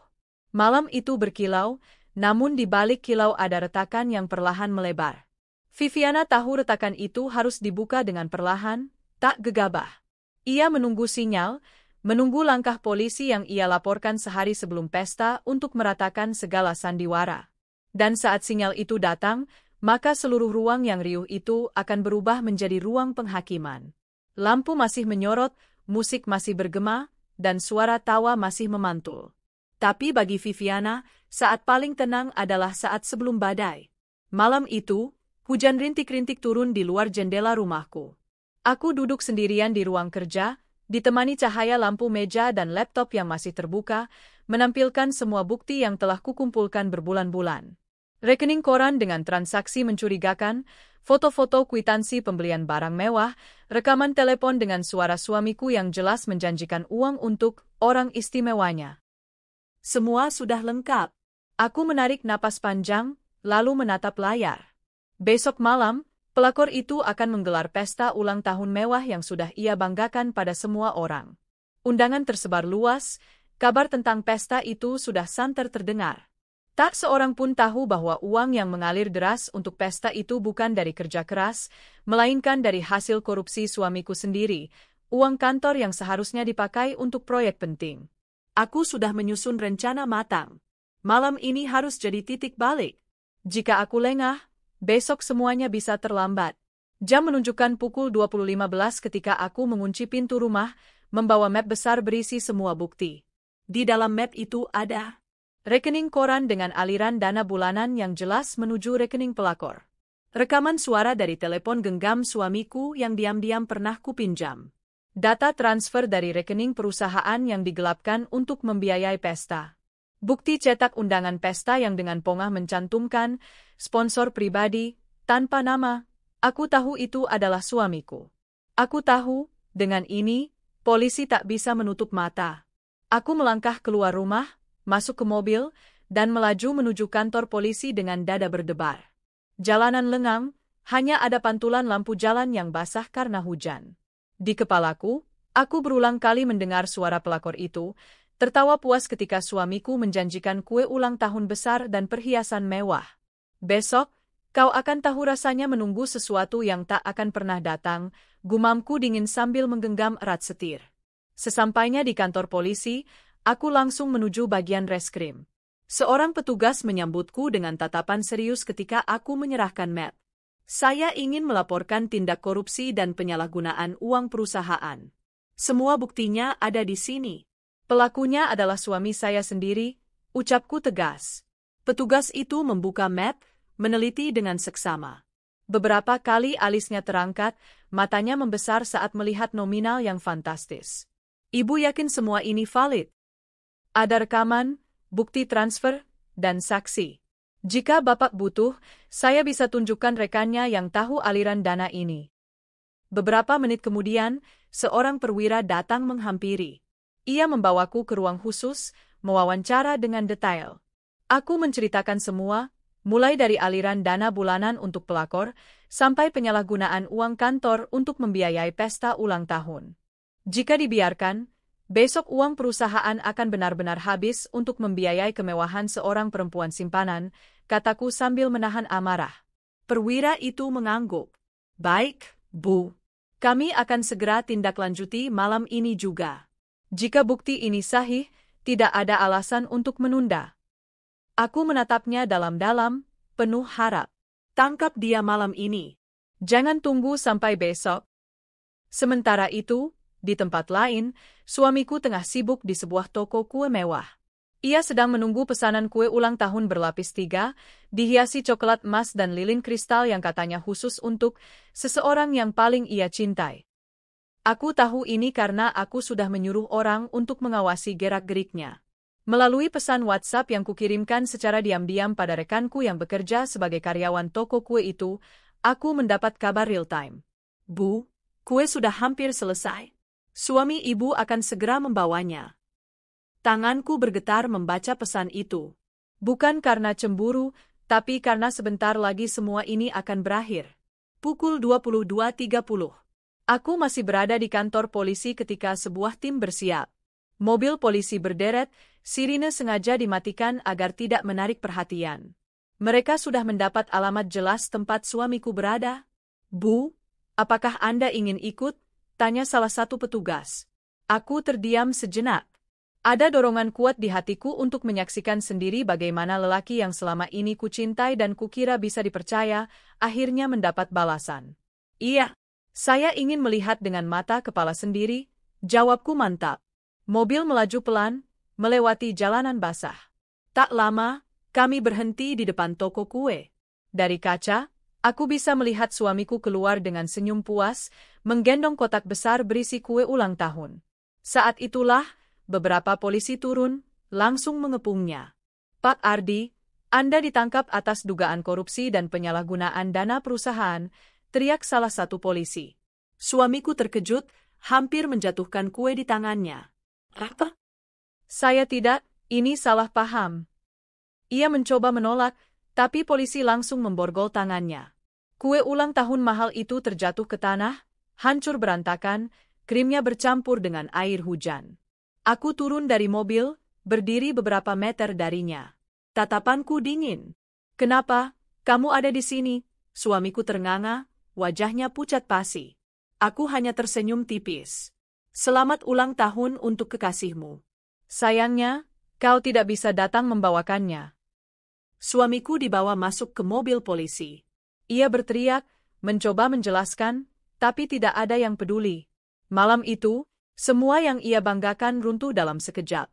Malam itu berkilau, namun di balik kilau ada retakan yang perlahan melebar. Viviana tahu retakan itu harus dibuka dengan perlahan, tak gegabah. Ia menunggu sinyal, menunggu langkah polisi yang ia laporkan sehari sebelum pesta untuk meratakan segala sandiwara. Dan saat sinyal itu datang, maka seluruh ruang yang riuh itu akan berubah menjadi ruang penghakiman. Lampu masih menyorot, musik masih bergema, dan suara tawa masih memantul. Tapi bagi Viviana, saat paling tenang adalah saat sebelum badai. Malam itu, hujan rintik-rintik turun di luar jendela rumahku. Aku duduk sendirian di ruang kerja, ditemani cahaya lampu meja dan laptop yang masih terbuka, menampilkan semua bukti yang telah kukumpulkan berbulan-bulan. Rekening koran dengan transaksi mencurigakan, foto-foto kwitansi pembelian barang mewah, rekaman telepon dengan suara suamiku yang jelas menjanjikan uang untuk orang istimewanya. Semua sudah lengkap. Aku menarik napas panjang, lalu menatap layar. Besok malam, pelakor itu akan menggelar pesta ulang tahun mewah yang sudah ia banggakan pada semua orang. Undangan tersebar luas, kabar tentang pesta itu sudah santer terdengar. Tak seorang pun tahu bahwa uang yang mengalir deras untuk pesta itu bukan dari kerja keras, melainkan dari hasil korupsi suamiku sendiri, uang kantor yang seharusnya dipakai untuk proyek penting. Aku sudah menyusun rencana matang. Malam ini harus jadi titik balik. Jika aku lengah, besok semuanya bisa terlambat. Jam menunjukkan pukul 20.15 ketika aku mengunci pintu rumah, membawa map besar berisi semua bukti. Di dalam map itu ada rekening koran dengan aliran dana bulanan yang jelas menuju rekening pelakor. Rekaman suara dari telepon genggam suamiku yang diam-diam pernah kupinjam. Data transfer dari rekening perusahaan yang digelapkan untuk membiayai pesta. Bukti cetak undangan pesta yang dengan pongah mencantumkan sponsor pribadi, tanpa nama. Aku tahu itu adalah suamiku. Aku tahu, dengan ini, polisi tak bisa menutup mata. Aku melangkah keluar rumah, masuk ke mobil, dan melaju menuju kantor polisi dengan dada berdebar. Jalanan lengang, hanya ada pantulan lampu jalan yang basah karena hujan. Di kepalaku, aku berulang kali mendengar suara pelakor itu, tertawa puas ketika suamiku menjanjikan kue ulang tahun besar dan perhiasan mewah. Besok, kau akan tahu rasanya menunggu sesuatu yang tak akan pernah datang, gumamku dingin sambil menggenggam erat setir. Sesampainya di kantor polisi, aku langsung menuju bagian reskrim. Seorang petugas menyambutku dengan tatapan serius ketika aku menyerahkan map. Saya ingin melaporkan tindak korupsi dan penyalahgunaan uang perusahaan. Semua buktinya ada di sini. Pelakunya adalah suami saya sendiri, ucapku tegas. Petugas itu membuka map, meneliti dengan seksama. Beberapa kali alisnya terangkat, matanya membesar saat melihat nominal yang fantastis. Ibu yakin semua ini valid? Ada rekaman, bukti transfer, dan saksi. Jika Bapak butuh, saya bisa tunjukkan rekannya yang tahu aliran dana ini. Beberapa menit kemudian, seorang perwira datang menghampiri. Ia membawaku ke ruang khusus, mewawancara dengan detail. Aku menceritakan semua, mulai dari aliran dana bulanan untuk pelakor, sampai penyalahgunaan uang kantor untuk membiayai pesta ulang tahun. Jika dibiarkan, besok uang perusahaan akan benar-benar habis untuk membiayai kemewahan seorang perempuan simpanan, kataku sambil menahan amarah. Perwira itu mengangguk. Baik, Bu. Kami akan segera tindak lanjuti malam ini juga. Jika bukti ini sahih, tidak ada alasan untuk menunda. Aku menatapnya dalam-dalam, penuh harap. Tangkap dia malam ini. Jangan tunggu sampai besok. Sementara itu, di tempat lain, suamiku tengah sibuk di sebuah toko kue mewah. Ia sedang menunggu pesanan kue ulang tahun berlapis 3, dihiasi coklat emas dan lilin kristal yang katanya khusus untuk seseorang yang paling ia cintai. Aku tahu ini karena aku sudah menyuruh orang untuk mengawasi gerak-geriknya. Melalui pesan WhatsApp yang kukirimkan secara diam-diam pada rekanku yang bekerja sebagai karyawan toko kue itu, aku mendapat kabar real-time. Bu, kue sudah hampir selesai. Suami ibu akan segera membawanya. Tanganku bergetar membaca pesan itu. Bukan karena cemburu, tapi karena sebentar lagi semua ini akan berakhir. Pukul 22.30. Aku masih berada di kantor polisi ketika sebuah tim bersiap. Mobil polisi berderet, sirine sengaja dimatikan agar tidak menarik perhatian. Mereka sudah mendapat alamat jelas tempat suamiku berada. Bu, apakah Anda ingin ikut? Tanya salah satu petugas. Aku terdiam sejenak. Ada dorongan kuat di hatiku untuk menyaksikan sendiri bagaimana lelaki yang selama ini kucintai dan kukira bisa dipercaya, akhirnya mendapat balasan. Iya, saya ingin melihat dengan mata kepala sendiri, jawabku mantap. Mobil melaju pelan, melewati jalanan basah. Tak lama, kami berhenti di depan toko kue. Dari kaca, aku bisa melihat suamiku keluar dengan senyum puas, menggendong kotak besar berisi kue ulang tahun. Saat itulah, beberapa polisi turun, langsung mengepungnya. Pak Ardi, Anda ditangkap atas dugaan korupsi dan penyalahgunaan dana perusahaan, teriak salah satu polisi. Suamiku terkejut, hampir menjatuhkan kue di tangannya. Apa? Saya tidak, ini salah paham. Ia mencoba menolak, tapi polisi langsung memborgol tangannya. Kue ulang tahun mahal itu terjatuh ke tanah, hancur berantakan, krimnya bercampur dengan air hujan. Aku turun dari mobil, berdiri beberapa meter darinya. Tatapanku dingin. Kenapa? Kamu ada di sini? Suamiku ternganga, wajahnya pucat pasi. Aku hanya tersenyum tipis. Selamat ulang tahun untuk kekasihmu. Sayangnya, kau tidak bisa datang membawakannya. Suamiku dibawa masuk ke mobil polisi. Ia berteriak, mencoba menjelaskan, tapi tidak ada yang peduli. Malam itu, semua yang ia banggakan runtuh dalam sekejap.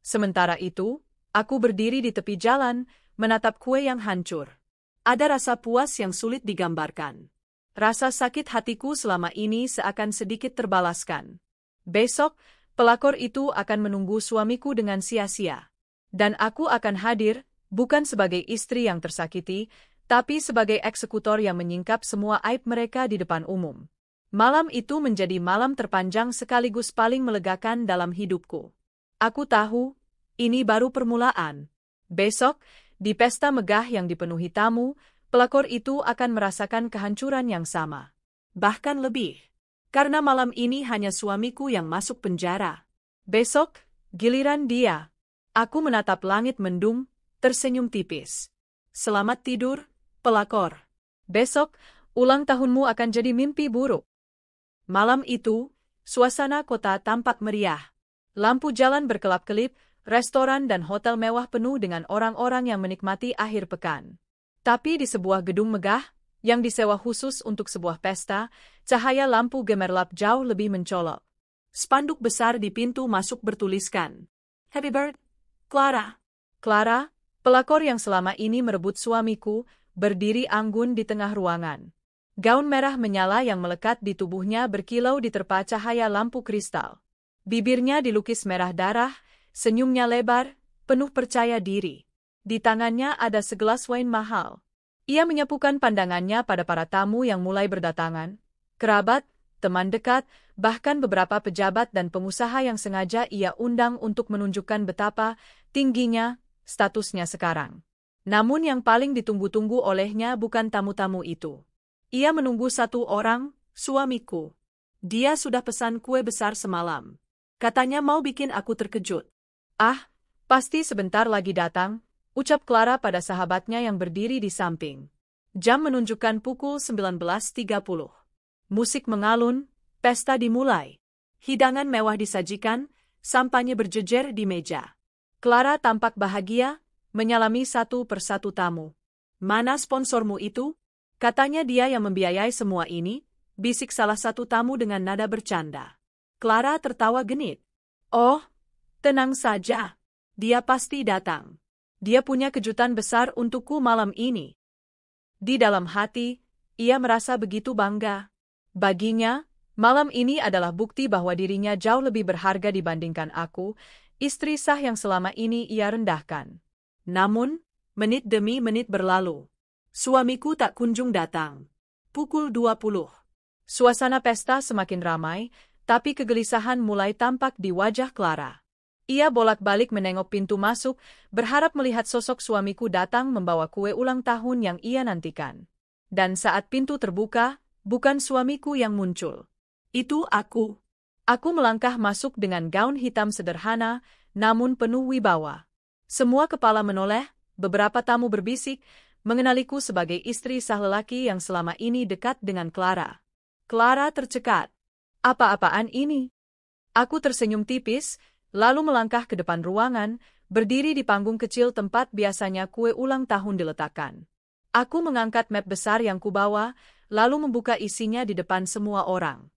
Sementara itu, aku berdiri di tepi jalan, menatap kue yang hancur. Ada rasa puas yang sulit digambarkan. Rasa sakit hatiku selama ini seakan sedikit terbalaskan. Besok, pelakor itu akan menunggu suamiku dengan sia-sia. Dan aku akan hadir, bukan sebagai istri yang tersakiti, tapi sebagai eksekutor yang menyingkap semua aib mereka di depan umum. Malam itu menjadi malam terpanjang sekaligus paling melegakan dalam hidupku. Aku tahu, ini baru permulaan. Besok, di pesta megah yang dipenuhi tamu, pelakor itu akan merasakan kehancuran yang sama. Bahkan lebih. Karena malam ini hanya suamiku yang masuk penjara. Besok, giliran dia. Aku menatap langit mendung, tersenyum tipis. Selamat tidur, pelakor. Besok, ulang tahunmu akan jadi mimpi buruk. Malam itu, suasana kota tampak meriah. Lampu jalan berkelap-kelip, restoran dan hotel mewah penuh dengan orang-orang yang menikmati akhir pekan. Tapi di sebuah gedung megah, yang disewa khusus untuk sebuah pesta, cahaya lampu gemerlap jauh lebih mencolok. Spanduk besar di pintu masuk bertuliskan, "Happy Birthday, Clara." Clara, pelakor yang selama ini merebut suamiku, berdiri anggun di tengah ruangan. Gaun merah menyala yang melekat di tubuhnya berkilau diterpa cahaya lampu kristal. Bibirnya dilukis merah darah, senyumnya lebar, penuh percaya diri. Di tangannya ada segelas wain mahal. Ia menyapukan pandangannya pada para tamu yang mulai berdatangan, kerabat, teman dekat, bahkan beberapa pejabat dan pengusaha yang sengaja ia undang untuk menunjukkan betapa tingginya statusnya sekarang. Namun yang paling ditunggu-tunggu olehnya bukan tamu-tamu itu. Ia menunggu satu orang, suamiku. Dia sudah pesan kue besar semalam. Katanya mau bikin aku terkejut. "Ah, pasti sebentar lagi datang," ucap Clara pada sahabatnya yang berdiri di samping. Jam menunjukkan pukul 19.30. Musik mengalun, pesta dimulai. Hidangan mewah disajikan, sampahnya berjejer di meja. Clara tampak bahagia, menyalami satu persatu tamu. "Mana sponsormu itu?" Katanya dia yang membiayai semua ini, bisik salah satu tamu dengan nada bercanda. Clara tertawa genit. "Oh, tenang saja. Dia pasti datang. Dia punya kejutan besar untukku malam ini." Di dalam hati, ia merasa begitu bangga. Baginya, malam ini adalah bukti bahwa dirinya jauh lebih berharga dibandingkan aku, istri sah yang selama ini ia rendahkan. Namun, menit demi menit berlalu. Suamiku tak kunjung datang. Pukul 20. Suasana pesta semakin ramai, tapi kegelisahan mulai tampak di wajah Clara. Ia bolak-balik menengok pintu masuk, berharap melihat sosok suamiku datang membawa kue ulang tahun yang ia nantikan. Dan saat pintu terbuka, bukan suamiku yang muncul. Itu aku. Aku melangkah masuk dengan gaun hitam sederhana, namun penuh wibawa. Semua kepala menoleh, beberapa tamu berbisik, mengenaliku sebagai istri sah lelaki yang selama ini dekat dengan Clara. Clara tercekat. "Apa-apaan ini?" Aku tersenyum tipis, lalu melangkah ke depan ruangan, berdiri di panggung kecil tempat biasanya kue ulang tahun diletakkan. Aku mengangkat map besar yang kubawa, lalu membuka isinya di depan semua orang.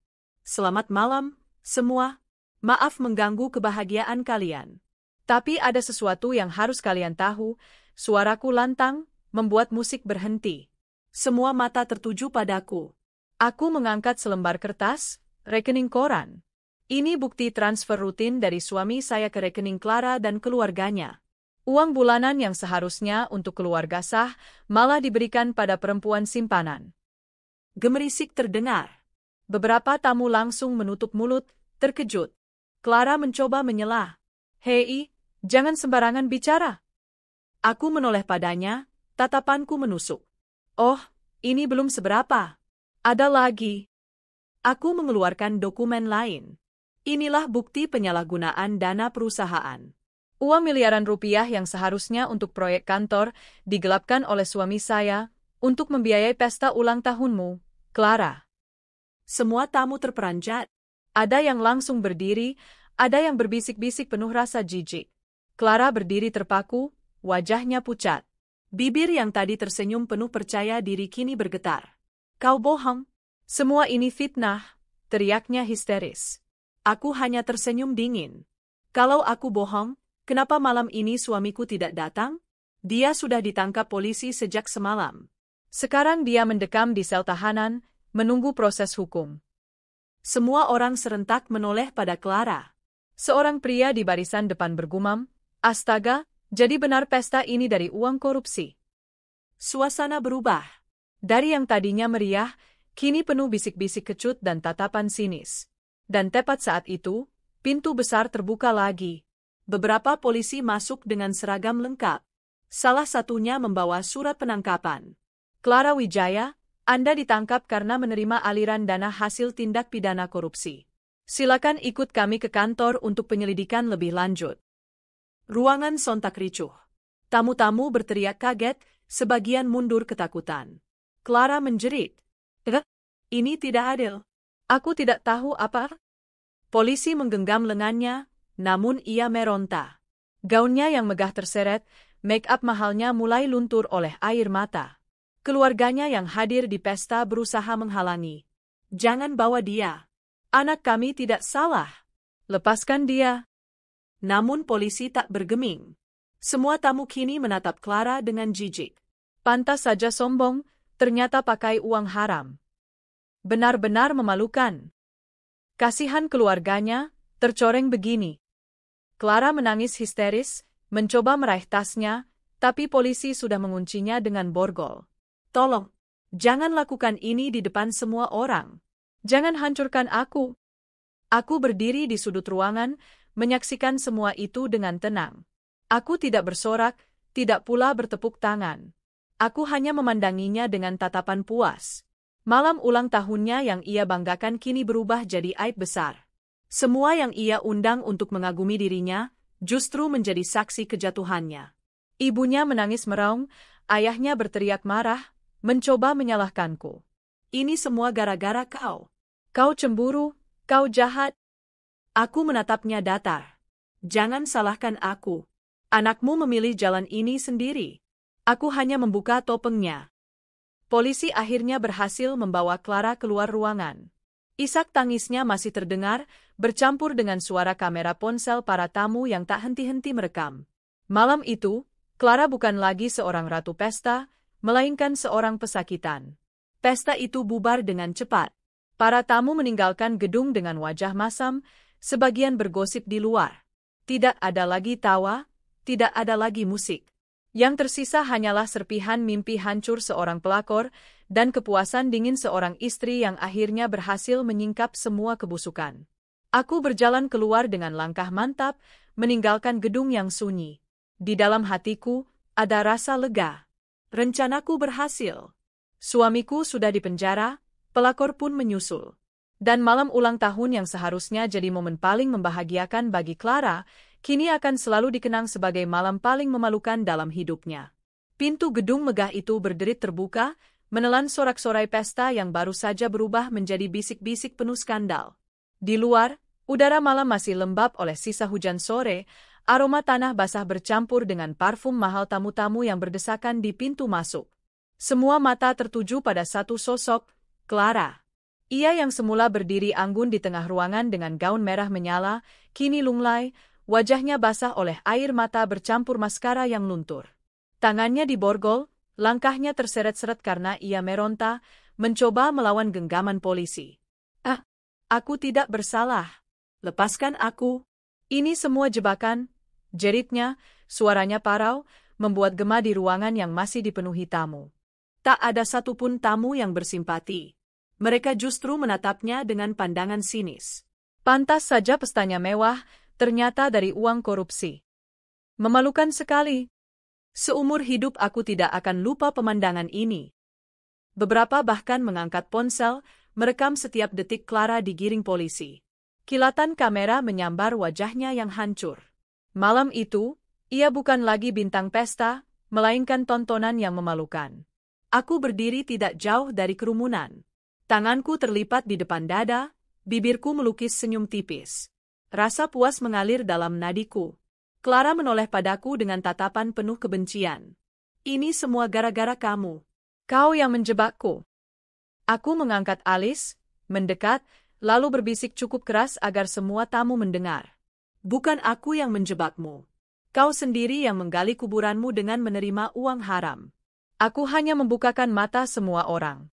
"Selamat malam, semua. Maaf mengganggu kebahagiaan kalian. Tapi ada sesuatu yang harus kalian tahu." Suaraku lantang, membuat musik berhenti. Semua mata tertuju padaku. Aku mengangkat selembar kertas, rekening koran. Ini bukti transfer rutin dari suami saya ke rekening Clara dan keluarganya. Uang bulanan yang seharusnya untuk keluarga sah, malah diberikan pada perempuan simpanan. Gemerisik terdengar. Beberapa tamu langsung menutup mulut, terkejut. Clara mencoba menyela. "Hei, jangan sembarangan bicara." Aku menoleh padanya, tatapanku menusuk. "Oh, ini belum seberapa. Ada lagi." Aku mengeluarkan dokumen lain. Inilah bukti penyalahgunaan dana perusahaan. Uang miliaran rupiah yang seharusnya untuk proyek kantor digelapkan oleh suami saya untuk membiayai pesta ulang tahunmu, Clara. Semua tamu terperanjat. Ada yang langsung berdiri, ada yang berbisik-bisik penuh rasa jijik. Clara berdiri terpaku, wajahnya pucat. Bibir yang tadi tersenyum penuh percaya diri kini bergetar. "Kau bohong. Semua ini fitnah," teriaknya histeris. Aku hanya tersenyum dingin. Kalau aku bohong, kenapa malam ini suamiku tidak datang? Dia sudah ditangkap polisi sejak semalam. Sekarang dia mendekam di sel tahanan, menunggu proses hukum. Semua orang serentak menoleh pada Clara. Seorang pria di barisan depan bergumam, "Astaga, jadi benar pesta ini dari uang korupsi." Suasana berubah. Dari yang tadinya meriah, Kini penuh bisik-bisik kecut dan tatapan sinis. Dan tepat saat itu, pintu besar terbuka lagi. Beberapa polisi masuk dengan seragam lengkap. Salah satunya membawa surat penangkapan. Clara Wijaya, Anda ditangkap karena menerima aliran dana hasil tindak pidana korupsi. Silakan ikut kami ke kantor untuk penyelidikan lebih lanjut. Ruangan sontak ricuh. Tamu-tamu berteriak kaget, sebagian mundur ketakutan. Clara menjerit. Ini tidak adil. Aku tidak tahu apa. Polisi menggenggam lengannya, namun ia meronta. Gaunnya yang megah terseret, make-up mahalnya mulai luntur oleh air mata. Keluarganya yang hadir di pesta berusaha menghalangi. Jangan bawa dia. Anak kami tidak salah. Lepaskan dia. Namun polisi tak bergeming. Semua tamu kini menatap Clara dengan jijik. Pantas saja sombong, ternyata pakai uang haram. Benar-benar memalukan. Kasihan keluarganya, tercoreng begini. Clara menangis histeris, mencoba meraih tasnya, tapi polisi sudah menguncinya dengan borgol. Tolong, jangan lakukan ini di depan semua orang. Jangan hancurkan aku. Aku berdiri di sudut ruangan, menyaksikan semua itu dengan tenang. Aku tidak bersorak, tidak pula bertepuk tangan. Aku hanya memandanginya dengan tatapan puas. Malam ulang tahunnya yang ia banggakan kini berubah jadi aib besar. Semua yang ia undang untuk mengagumi dirinya, justru menjadi saksi kejatuhannya. Ibunya menangis meraung, ayahnya berteriak marah, mencoba menyalahkanku. Ini semua gara-gara kau. Kau cemburu, kau jahat. Aku menatapnya datar. Jangan salahkan aku. Anakmu memilih jalan ini sendiri. Aku hanya membuka topengnya. Polisi akhirnya berhasil membawa Clara keluar ruangan. Isak tangisnya masih terdengar, bercampur dengan suara kamera ponsel para tamu yang tak henti-henti merekam. Malam itu, Clara bukan lagi seorang ratu pesta, melainkan seorang pesakitan. Pesta itu bubar dengan cepat. Para tamu meninggalkan gedung dengan wajah masam, sebagian bergosip di luar. Tidak ada lagi tawa, tidak ada lagi musik. Yang tersisa hanyalah serpihan mimpi hancur seorang pelakor dan kepuasan dingin seorang istri yang akhirnya berhasil menyingkap semua kebusukan. Aku berjalan keluar dengan langkah mantap, meninggalkan gedung yang sunyi. Di dalam hatiku, ada rasa lega. Rencanaku berhasil. Suamiku sudah dipenjara, pelakor pun menyusul. Dan malam ulang tahun yang seharusnya jadi momen paling membahagiakan bagi Clara, kini akan selalu dikenang sebagai malam paling memalukan dalam hidupnya. Pintu gedung megah itu berderit terbuka, menelan sorak-sorai pesta yang baru saja berubah menjadi bisik-bisik penuh skandal. Di luar, udara malam masih lembab oleh sisa hujan sore, aroma tanah basah bercampur dengan parfum mahal tamu-tamu yang berdesakan di pintu masuk. Semua mata tertuju pada satu sosok, Clara. Ia yang semula berdiri anggun di tengah ruangan dengan gaun merah menyala, kini lunglai, wajahnya basah oleh air mata bercampur maskara yang luntur. Tangannya diborgol, langkahnya terseret-seret karena ia meronta, mencoba melawan genggaman polisi. Aku tidak bersalah. Lepaskan aku. Ini semua jebakan, jeritnya, suaranya parau, membuat gema di ruangan yang masih dipenuhi tamu. Tak ada satupun tamu yang bersimpati. Mereka justru menatapnya dengan pandangan sinis. Pantas saja pestanya mewah, ternyata dari uang korupsi. Memalukan sekali. Seumur hidup aku tidak akan lupa pemandangan ini. Beberapa bahkan mengangkat ponsel, merekam setiap detik Clara digiring polisi. Kilatan kamera menyambar wajahnya yang hancur. Malam itu, ia bukan lagi bintang pesta, melainkan tontonan yang memalukan. Aku berdiri tidak jauh dari kerumunan. Tanganku terlipat di depan dada, bibirku melukis senyum tipis. Rasa puas mengalir dalam nadiku. Clara menoleh padaku dengan tatapan penuh kebencian. Ini semua gara-gara kamu. Kau yang menjebakku. Aku mengangkat alis, mendekat, lalu berbisik cukup keras agar semua tamu mendengar. Bukan aku yang menjebakmu. Kau sendiri yang menggali kuburanmu dengan menerima uang haram. Aku hanya membukakan mata semua orang.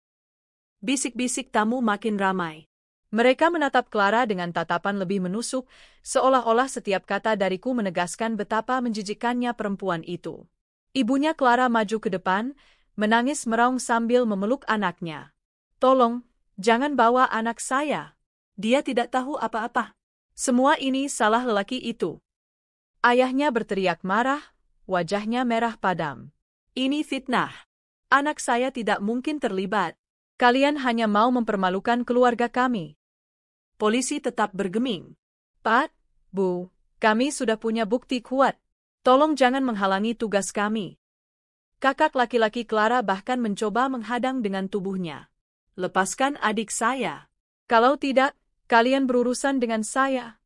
Bisik-bisik tamu makin ramai. Mereka menatap Clara dengan tatapan lebih menusuk, seolah-olah setiap kata dariku menegaskan betapa menjijikkannya perempuan itu. Ibunya Clara maju ke depan, menangis meraung sambil memeluk anaknya. Tolong, Jangan bawa anak saya. Dia tidak tahu apa-apa. Semua ini salah lelaki itu. Ayahnya berteriak marah, wajahnya merah padam. Ini fitnah. Anak saya tidak mungkin terlibat. Kalian hanya mau mempermalukan keluarga kami. Polisi tetap bergeming. Pak, Bu, kami sudah punya bukti kuat. Tolong jangan menghalangi tugas kami. Kakak laki-laki Clara bahkan mencoba menghadang dengan tubuhnya. Lepaskan adik saya. Kalau tidak, kalian berurusan dengan saya.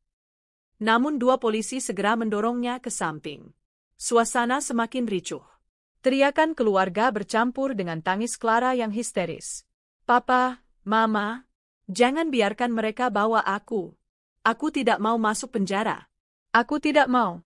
Namun dua polisi segera mendorongnya ke samping. Suasana semakin ricuh. Teriakan keluarga bercampur dengan tangis Clara yang histeris. Papa, Mama, jangan biarkan mereka bawa aku. Aku tidak mau masuk penjara. Aku tidak mau.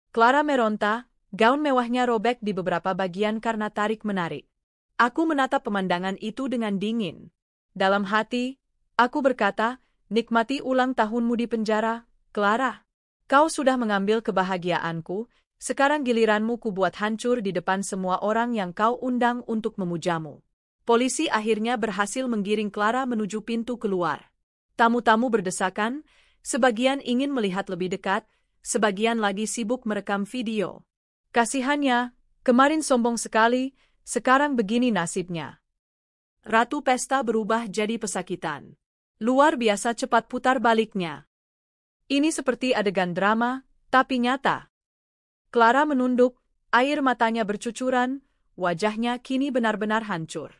Clara meronta, gaun mewahnya robek di beberapa bagian karena tarik-menarik. Aku menatap pemandangan itu dengan dingin. Dalam hati, aku berkata, nikmati ulang tahunmu di penjara, Clara. Kau sudah mengambil kebahagiaanku, sekarang giliranmu kubuat hancur di depan semua orang yang kau undang untuk memujamu. Polisi akhirnya berhasil menggiring Clara menuju pintu keluar. Tamu-tamu berdesakan, sebagian ingin melihat lebih dekat, sebagian lagi sibuk merekam video. Kasihannya, kemarin sombong sekali, sekarang begini nasibnya. Ratu Pesta berubah jadi pesakitan. Luar biasa cepat putar baliknya. Ini seperti adegan drama, tapi nyata. Clara menunduk, air matanya bercucuran, wajahnya kini benar-benar hancur.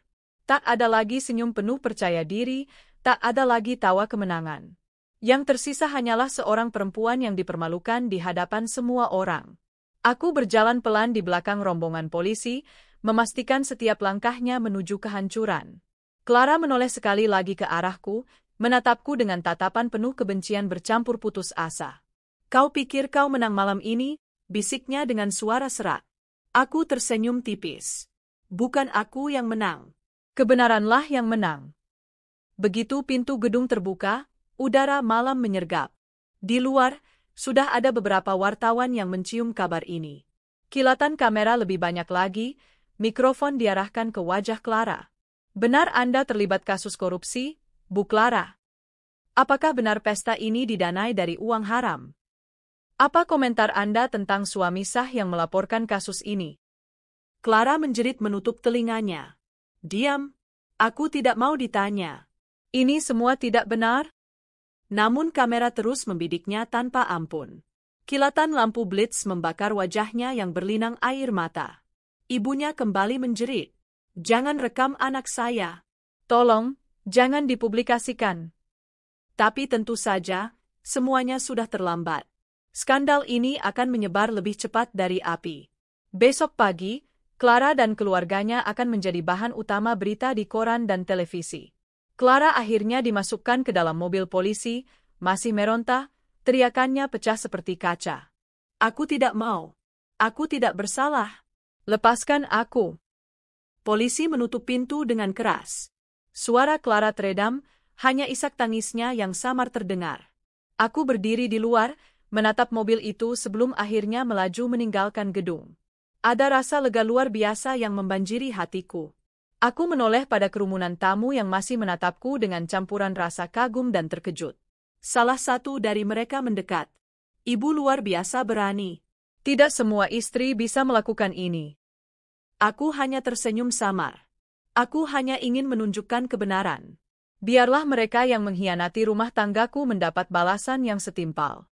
Tak ada lagi senyum penuh percaya diri, tak ada lagi tawa kemenangan. Yang tersisa hanyalah seorang perempuan yang dipermalukan di hadapan semua orang. Aku berjalan pelan di belakang rombongan polisi, memastikan setiap langkahnya menuju kehancuran. Clara menoleh sekali lagi ke arahku, menatapku dengan tatapan penuh kebencian bercampur putus asa. Kau pikir kau menang malam ini? Bisiknya dengan suara serak. Aku tersenyum tipis. Bukan aku yang menang. Kebenaranlah yang menang. Begitu pintu gedung terbuka, udara malam menyergap. Di luar, sudah ada beberapa wartawan yang mencium kabar ini. Kilatan kamera lebih banyak lagi, mikrofon diarahkan ke wajah Clara. Benar Anda terlibat kasus korupsi, Bu Clara? Apakah benar pesta ini didanai dari uang haram? Apa komentar Anda tentang suami sah yang melaporkan kasus ini? Clara menjerit menutup telinganya. Diam, aku tidak mau ditanya. Ini semua tidak benar? Namun kamera terus membidiknya tanpa ampun. Kilatan lampu blitz membakar wajahnya yang berlinang air mata. Ibunya kembali menjerit. Jangan rekam anak saya. Tolong, jangan dipublikasikan. Tapi tentu saja, semuanya sudah terlambat. Skandal ini akan menyebar lebih cepat dari api. Besok pagi, Clara dan keluarganya akan menjadi bahan utama berita di koran dan televisi. Clara akhirnya dimasukkan ke dalam mobil polisi, masih meronta, teriakannya pecah seperti kaca. Aku tidak mau. Aku tidak bersalah. Lepaskan aku. Polisi menutup pintu dengan keras. Suara Clara teredam, hanya isak tangisnya yang samar terdengar. Aku berdiri di luar, menatap mobil itu sebelum akhirnya melaju meninggalkan gedung. Ada rasa lega luar biasa yang membanjiri hatiku. Aku menoleh pada kerumunan tamu yang masih menatapku dengan campuran rasa kagum dan terkejut. Salah satu dari mereka mendekat. Ibu luar biasa berani. Tidak semua istri bisa melakukan ini. Aku hanya tersenyum samar. Aku hanya ingin menunjukkan kebenaran. Biarlah mereka yang mengkhianati rumah tanggaku mendapat balasan yang setimpal.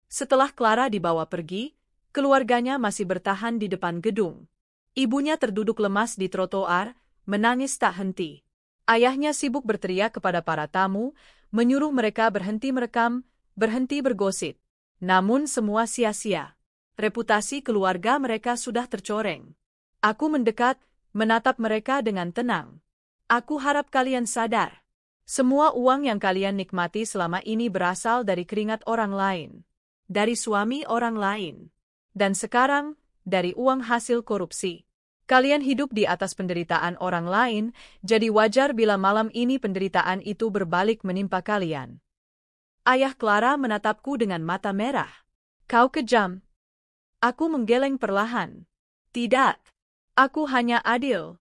Setelah Clara dibawa pergi, keluarganya masih bertahan di depan gedung. Ibunya terduduk lemas di trotoar, menangis tak henti. Ayahnya sibuk berteriak kepada para tamu, menyuruh mereka berhenti merekam, berhenti bergosip. Namun semua sia-sia. Reputasi keluarga mereka sudah tercoreng. Aku mendekat, menatap mereka dengan tenang. Aku harap kalian sadar. Semua uang yang kalian nikmati selama ini berasal dari keringat orang lain. Dari suami orang lain. Dan sekarang, dari uang hasil korupsi. Kalian hidup di atas penderitaan orang lain, jadi wajar bila malam ini penderitaan itu berbalik menimpa kalian. Ayah Clara menatapku dengan mata merah. Kau kejam. Aku menggeleng perlahan. Tidak. Aku hanya adil.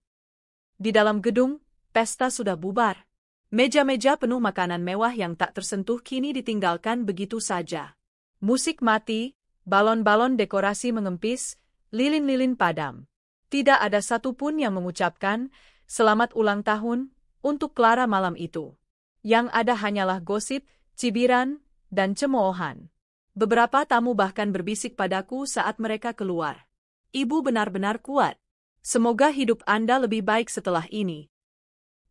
Di dalam gedung, pesta sudah bubar. Meja-meja penuh makanan mewah yang tak tersentuh kini ditinggalkan begitu saja. Musik mati, balon-balon dekorasi mengempis, lilin-lilin padam. Tidak ada satupun yang mengucapkan, "Selamat ulang tahun," untuk Clara malam itu. Yang ada hanyalah gosip, cibiran, dan cemoohan. Beberapa tamu bahkan berbisik padaku saat mereka keluar. "Ibu benar-benar kuat. Semoga hidup Anda lebih baik setelah ini.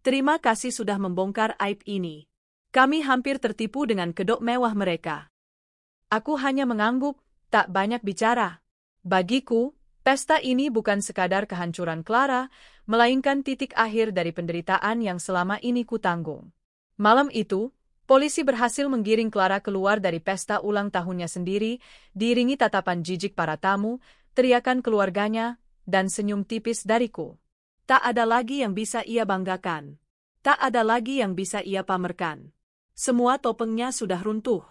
Terima kasih sudah membongkar aib ini. Kami hampir tertipu dengan kedok mewah mereka." Aku hanya mengangguk, tak banyak bicara. Bagiku, pesta ini bukan sekadar kehancuran Clara, melainkan titik akhir dari penderitaan yang selama ini kutanggung. Malam itu, polisi berhasil menggiring Clara keluar dari pesta ulang tahunnya sendiri, diiringi tatapan jijik para tamu, teriakan keluarganya, dan senyum tipis dariku. Tak ada lagi yang bisa ia banggakan. Tak ada lagi yang bisa ia pamerkan. Semua topengnya sudah runtuh.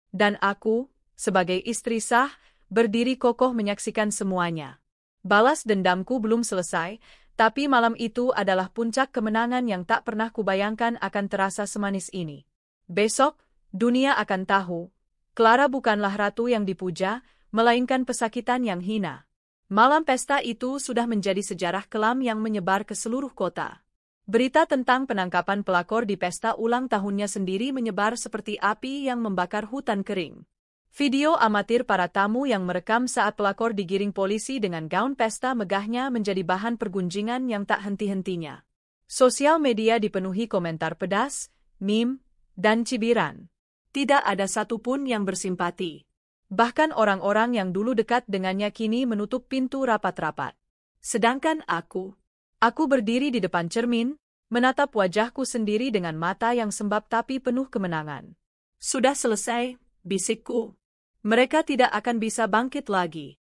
Dan aku, sebagai istri sah, berdiri kokoh menyaksikan semuanya. Balas dendamku belum selesai, tapi malam itu adalah puncak kemenangan yang tak pernah kubayangkan akan terasa semanis ini. Besok, dunia akan tahu, Clara bukanlah ratu yang dipuja, melainkan pesakitan yang hina. Malam pesta itu sudah menjadi sejarah kelam yang menyebar ke seluruh kota. Berita tentang penangkapan pelakor di pesta ulang tahunnya sendiri menyebar seperti api yang membakar hutan kering. Video amatir para tamu yang merekam saat pelakor digiring polisi dengan gaun pesta megahnya menjadi bahan pergunjingan yang tak henti-hentinya. Sosial media dipenuhi komentar pedas, meme, dan cibiran. Tidak ada satupun yang bersimpati. Bahkan orang-orang yang dulu dekat dengannya kini menutup pintu rapat-rapat. Sedangkan aku berdiri di depan cermin, menatap wajahku sendiri dengan mata yang sembab tapi penuh kemenangan. "Sudah selesai," bisikku. "Mereka tidak akan bisa bangkit lagi."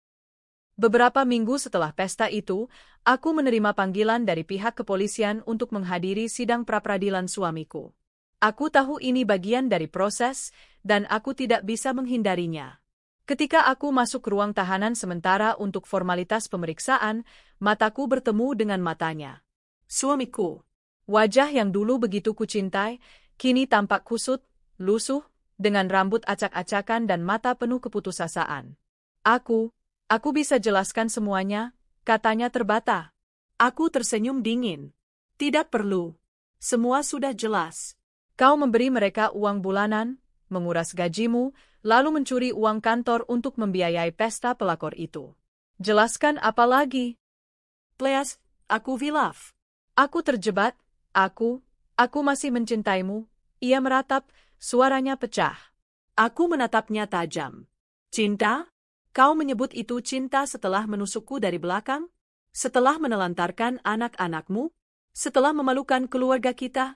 Beberapa minggu setelah pesta itu, aku menerima panggilan dari pihak kepolisian untuk menghadiri sidang pra-peradilan suamiku. Aku tahu ini bagian dari proses, dan aku tidak bisa menghindarinya. Ketika aku masuk ke ruang tahanan sementara untuk formalitas pemeriksaan, mataku bertemu dengan matanya. Suamiku. Wajah yang dulu begitu kucintai, kini tampak kusut, lusuh, dengan rambut acak-acakan dan mata penuh keputusasaan. Aku bisa jelaskan semuanya," katanya terbata. Aku tersenyum dingin. "Tidak perlu. Semua sudah jelas. Kau memberi mereka uang bulanan, menguras gajimu, lalu mencuri uang kantor untuk membiayai pesta pelakor itu. Jelaskan apa lagi?" "Please, aku hilaf. Aku terjebak, aku masih mencintaimu." Ia meratap, suaranya pecah. Aku menatapnya tajam. "Cinta? Kau menyebut itu cinta setelah menusukku dari belakang? Setelah menelantarkan anak-anakmu? Setelah memalukan keluarga kita?"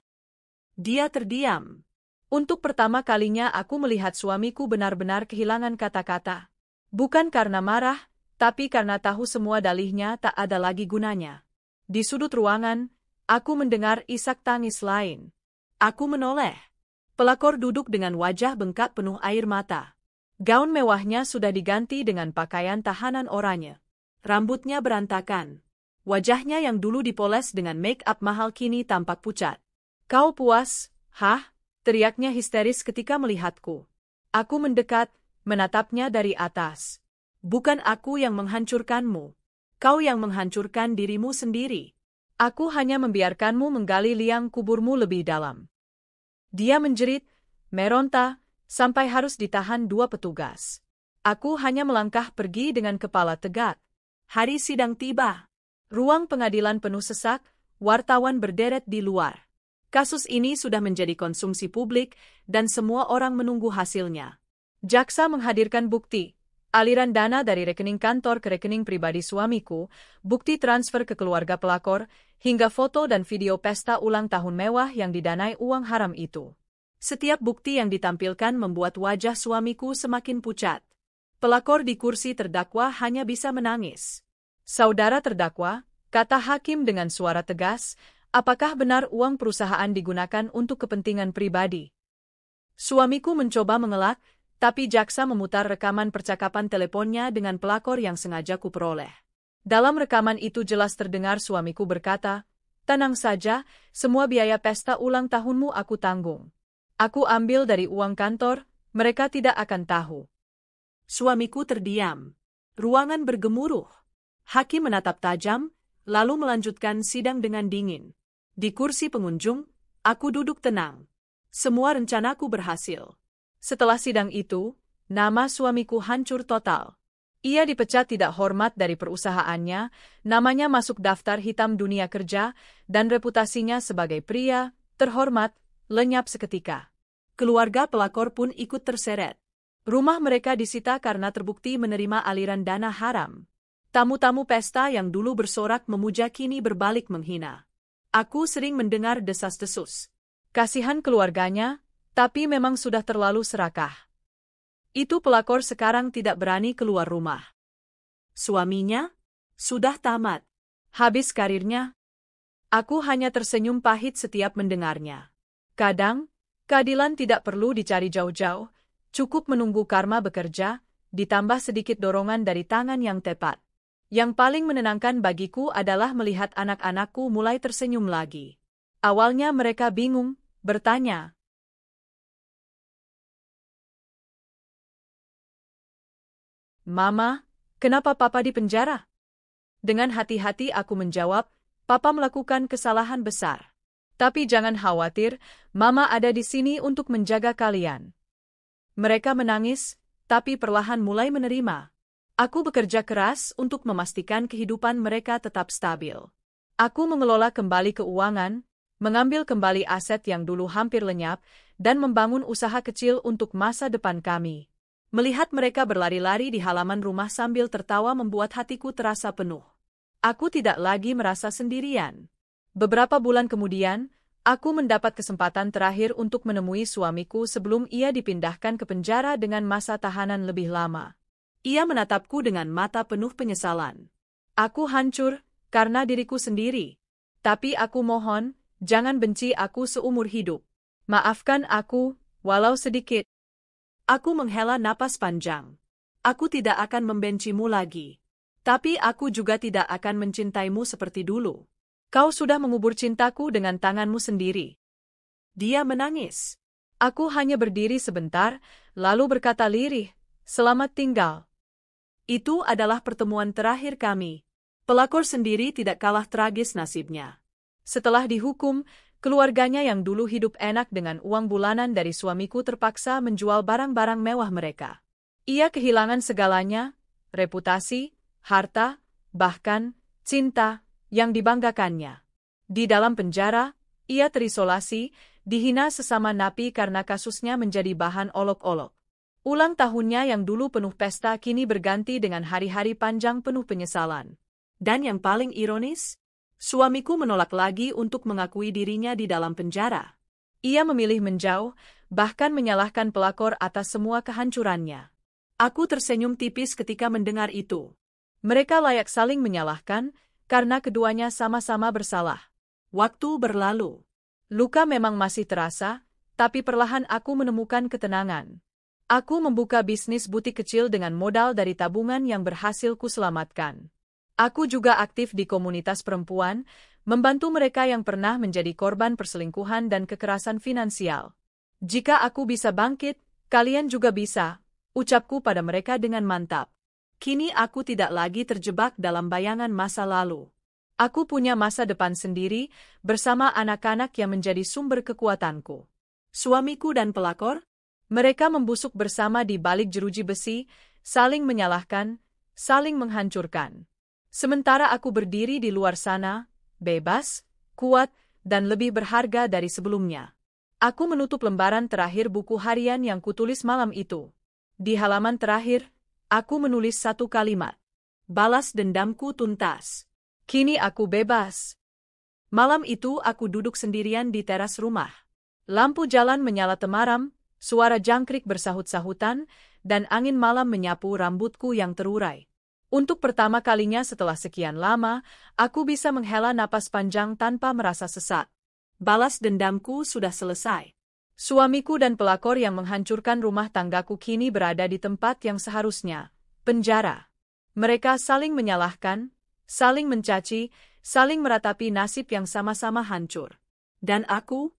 Dia terdiam. Untuk pertama kalinya aku melihat suamiku benar-benar kehilangan kata-kata. Bukan karena marah, tapi karena tahu semua dalihnya tak ada lagi gunanya. Di sudut ruangan, aku mendengar isak tangis lain. Aku menoleh. Pelakor duduk dengan wajah bengkak penuh air mata. Gaun mewahnya sudah diganti dengan pakaian tahanan oranye. Rambutnya berantakan. Wajahnya yang dulu dipoles dengan make-up mahal kini tampak pucat. "Kau puas, hah?" teriaknya histeris ketika melihatku. Aku mendekat, menatapnya dari atas. "Bukan aku yang menghancurkanmu. Kau yang menghancurkan dirimu sendiri. Aku hanya membiarkanmu menggali liang kuburmu lebih dalam." Dia menjerit, meronta, sampai harus ditahan 2 petugas. Aku hanya melangkah pergi dengan kepala tegak. Hari sidang tiba. Ruang pengadilan penuh sesak, wartawan berderet di luar. Kasus ini sudah menjadi konsumsi publik, dan semua orang menunggu hasilnya. Jaksa menghadirkan bukti, aliran dana dari rekening kantor ke rekening pribadi suamiku, bukti transfer ke keluarga pelakor, hingga foto dan video pesta ulang tahun mewah yang didanai uang haram itu. Setiap bukti yang ditampilkan membuat wajah suamiku semakin pucat. Pelakor di kursi terdakwa hanya bisa menangis. "Saudara terdakwa," kata hakim dengan suara tegas, "apakah benar uang perusahaan digunakan untuk kepentingan pribadi?" Suamiku mencoba mengelak, tapi jaksa memutar rekaman percakapan teleponnya dengan pelakor yang sengaja kuperoleh. Dalam rekaman itu jelas terdengar suamiku berkata, Tenang saja, semua biaya pesta ulang tahunmu aku tanggung. Aku ambil dari uang kantor, mereka tidak akan tahu. Suamiku terdiam. Ruangan bergemuruh. Hakim menatap tajam, lalu melanjutkan sidang dengan dingin. Di kursi pengunjung, aku duduk tenang. Semua rencanaku berhasil. Setelah sidang itu, nama suamiku hancur total. Ia dipecat tidak hormat dari perusahaannya, namanya masuk daftar hitam dunia kerja, dan reputasinya sebagai pria terhormat lenyap seketika. Keluarga pelakor pun ikut terseret. Rumah mereka disita karena terbukti menerima aliran dana haram. Tamu-tamu pesta yang dulu bersorak memuja kini berbalik menghina. Aku sering mendengar desas-desus. Kasihan keluarganya, tapi memang sudah terlalu serakah. Itu pelakor sekarang tidak berani keluar rumah. Suaminya sudah tamat. Habis karirnya. Aku hanya tersenyum pahit setiap mendengarnya. Kadang, keadilan tidak perlu dicari jauh-jauh, cukup menunggu karma bekerja, ditambah sedikit dorongan dari tangan yang tepat. Yang paling menenangkan bagiku adalah melihat anak-anakku mulai tersenyum lagi. Awalnya mereka bingung, bertanya, "Mama, kenapa Papa di penjara?" Dengan hati-hati aku menjawab, "Papa melakukan kesalahan besar. Tapi jangan khawatir, Mama ada di sini untuk menjaga kalian." Mereka menangis, tapi perlahan mulai menerima. Aku bekerja keras untuk memastikan kehidupan mereka tetap stabil. Aku mengelola kembali keuangan, mengambil kembali aset yang dulu hampir lenyap, dan membangun usaha kecil untuk masa depan kami. Melihat mereka berlari-lari di halaman rumah sambil tertawa membuat hatiku terasa penuh. Aku tidak lagi merasa sendirian. Beberapa bulan kemudian, aku mendapat kesempatan terakhir untuk menemui suamiku sebelum ia dipindahkan ke penjara dengan masa tahanan lebih lama. Ia menatapku dengan mata penuh penyesalan. Aku hancur karena diriku sendiri. Tapi aku mohon, jangan benci aku seumur hidup. Maafkan aku, walau sedikit. Aku menghela napas panjang. Aku tidak akan membencimu lagi. Tapi aku juga tidak akan mencintaimu seperti dulu. Kau sudah mengubur cintaku dengan tanganmu sendiri. Dia menangis. Aku hanya berdiri sebentar, lalu berkata lirih, "Selamat tinggal." Itu adalah pertemuan terakhir kami. Pelakor sendiri tidak kalah tragis nasibnya. Setelah dihukum, keluarganya yang dulu hidup enak dengan uang bulanan dari suamiku terpaksa menjual barang-barang mewah mereka. Ia kehilangan segalanya, reputasi, harta, bahkan cinta yang dibanggakannya. Di dalam penjara, ia terisolasi, dihina sesama napi karena kasusnya menjadi bahan olok-olok. Ulang tahunnya yang dulu penuh pesta kini berganti dengan hari-hari panjang penuh penyesalan. Dan yang paling ironis, suamiku menolak lagi untuk mengakui dirinya di dalam penjara. Ia memilih menjauh, bahkan menyalahkan pelakor atas semua kehancurannya. Aku tersenyum tipis ketika mendengar itu. Mereka layak saling menyalahkan, karena keduanya sama-sama bersalah. Waktu berlalu. Luka memang masih terasa, tapi perlahan aku menemukan ketenangan. Aku membuka bisnis butik kecil dengan modal dari tabungan yang berhasil kuselamatkan. Aku juga aktif di komunitas perempuan, membantu mereka yang pernah menjadi korban perselingkuhan dan kekerasan finansial. Jika aku bisa bangkit, kalian juga bisa, ucapku pada mereka dengan mantap. Kini aku tidak lagi terjebak dalam bayangan masa lalu. Aku punya masa depan sendiri, bersama anak-anak yang menjadi sumber kekuatanku. Suamiku dan pelakor? Mereka membusuk bersama di balik jeruji besi, saling menyalahkan, saling menghancurkan. Sementara aku berdiri di luar sana, bebas, kuat, dan lebih berharga dari sebelumnya. Aku menutup lembaran terakhir buku harian yang kutulis malam itu. Di halaman terakhir, aku menulis satu kalimat. Balas dendamku tuntas. Kini aku bebas. Malam itu aku duduk sendirian di teras rumah. Lampu jalan menyala temaram, suara jangkrik bersahut-sahutan, dan angin malam menyapu rambutku yang terurai. Untuk pertama kalinya setelah sekian lama, aku bisa menghela napas panjang tanpa merasa sesak. Balas dendamku sudah selesai. Suamiku dan pelakor yang menghancurkan rumah tanggaku kini berada di tempat yang seharusnya, penjara. Mereka saling menyalahkan, saling mencaci, saling meratapi nasib yang sama-sama hancur. Dan aku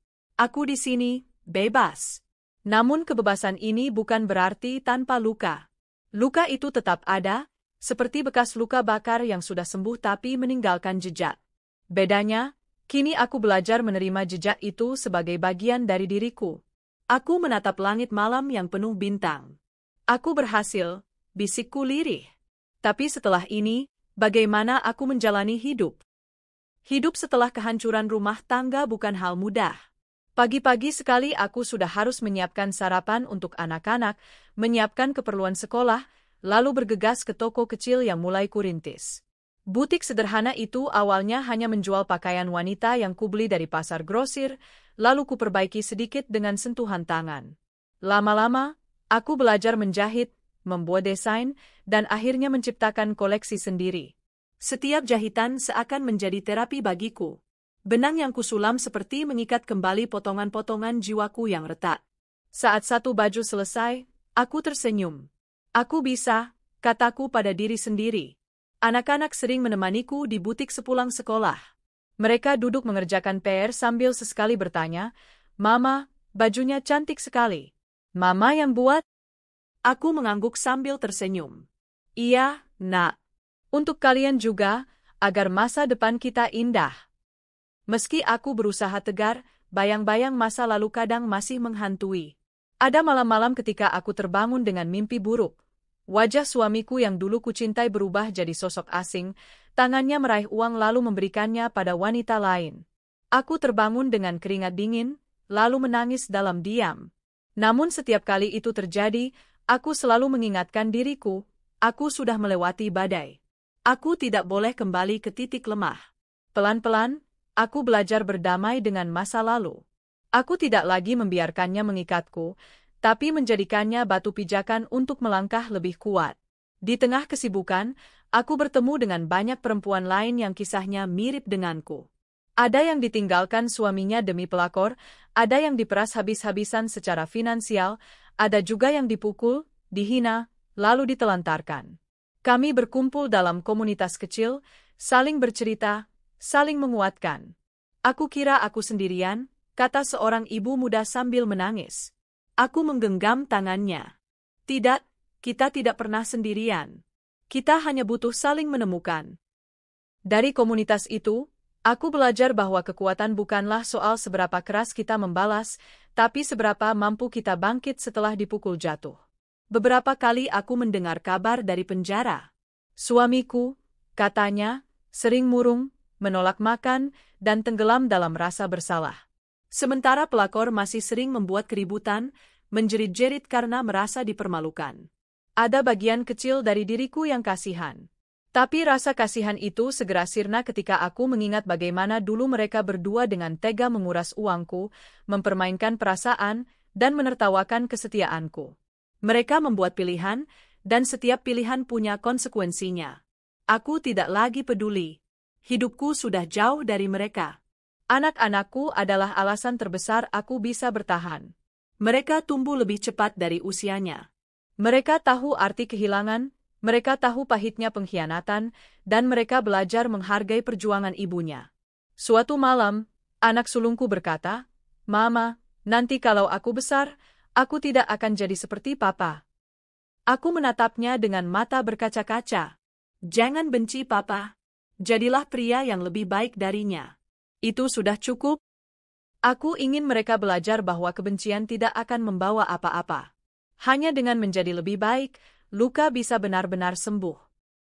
di sini, bebas. Namun kebebasan ini bukan berarti tanpa luka. Luka itu tetap ada, seperti bekas luka bakar yang sudah sembuh tapi meninggalkan jejak. Bedanya, kini aku belajar menerima jejak itu sebagai bagian dari diriku. Aku menatap langit malam yang penuh bintang. Aku berhasil, bisikku lirih. Tapi setelah ini, bagaimana aku menjalani hidup? Hidup setelah kehancuran rumah tangga bukan hal mudah. Pagi-pagi sekali aku sudah harus menyiapkan sarapan untuk anak-anak, menyiapkan keperluan sekolah, lalu bergegas ke toko kecil yang mulai kurintis. Butik sederhana itu awalnya hanya menjual pakaian wanita yang kubeli dari pasar grosir, lalu kuperbaiki sedikit dengan sentuhan tangan. Lama-lama, aku belajar menjahit, membuat desain, dan akhirnya menciptakan koleksi sendiri. Setiap jahitan seakan menjadi terapi bagiku. Benang yang kusulam seperti mengikat kembali potongan-potongan jiwaku yang retak. Saat satu baju selesai, aku tersenyum. Aku bisa, kataku pada diri sendiri. Anak-anak sering menemaniku di butik sepulang sekolah. Mereka duduk mengerjakan PR sambil sesekali bertanya, "Mama, bajunya cantik sekali. Mama yang buat?" Aku mengangguk sambil tersenyum. "Iya, Nak. Untuk kalian juga, agar masa depan kita indah." Meski aku berusaha tegar, bayang-bayang masa lalu kadang masih menghantui. Ada malam-malam ketika aku terbangun dengan mimpi buruk. Wajah suamiku yang dulu kucintai berubah jadi sosok asing, tangannya meraih uang lalu memberikannya pada wanita lain. Aku terbangun dengan keringat dingin, lalu menangis dalam diam. Namun setiap kali itu terjadi, aku selalu mengingatkan diriku, aku sudah melewati badai. Aku tidak boleh kembali ke titik lemah. Pelan-pelan, aku belajar berdamai dengan masa lalu. Aku tidak lagi membiarkannya mengikatku, tapi menjadikannya batu pijakan untuk melangkah lebih kuat. Di tengah kesibukan, aku bertemu dengan banyak perempuan lain yang kisahnya mirip denganku. Ada yang ditinggalkan suaminya demi pelakor, ada yang diperas habis-habisan secara finansial, ada juga yang dipukul, dihina, lalu ditelantarkan. Kami berkumpul dalam komunitas kecil, saling bercerita, saling menguatkan. "Aku kira aku sendirian," kata seorang ibu muda sambil menangis. Aku menggenggam tangannya. "Tidak, kita tidak pernah sendirian. Kita hanya butuh saling menemukan." Dari komunitas itu, aku belajar bahwa kekuatan bukanlah soal seberapa keras kita membalas, tapi seberapa mampu kita bangkit setelah dipukul jatuh. Beberapa kali aku mendengar kabar dari penjara. Suamiku, katanya, sering murung, menolak makan, dan tenggelam dalam rasa bersalah. Sementara pelakor masih sering membuat keributan, menjerit-jerit karena merasa dipermalukan. Ada bagian kecil dari diriku yang kasihan. Tapi rasa kasihan itu segera sirna ketika aku mengingat bagaimana dulu mereka berdua dengan tega menguras uangku, mempermainkan perasaan, dan menertawakan kesetiaanku. Mereka membuat pilihan, dan setiap pilihan punya konsekuensinya. Aku tidak lagi peduli. Hidupku sudah jauh dari mereka. Anak-anakku adalah alasan terbesar aku bisa bertahan. Mereka tumbuh lebih cepat dari usianya. Mereka tahu arti kehilangan, mereka tahu pahitnya pengkhianatan, dan mereka belajar menghargai perjuangan ibunya. Suatu malam, anak sulungku berkata, "Mama, nanti kalau aku besar, aku tidak akan jadi seperti Papa." Aku menatapnya dengan mata berkaca-kaca. "Jangan benci Papa. Jadilah pria yang lebih baik darinya. Itu sudah cukup." Aku ingin mereka belajar bahwa kebencian tidak akan membawa apa-apa. Hanya dengan menjadi lebih baik, luka bisa benar-benar sembuh.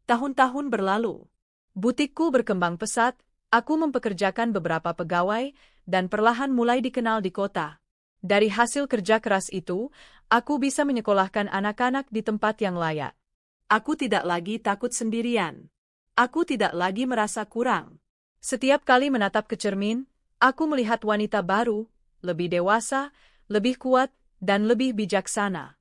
Tahun-tahun berlalu. Butikku berkembang pesat, aku mempekerjakan beberapa pegawai, dan perlahan mulai dikenal di kota. Dari hasil kerja keras itu, aku bisa menyekolahkan anak-anak di tempat yang layak. Aku tidak lagi takut sendirian. Aku tidak lagi merasa kurang. Setiap kali menatap ke cermin, aku melihat wanita baru, lebih dewasa, lebih kuat, dan lebih bijaksana.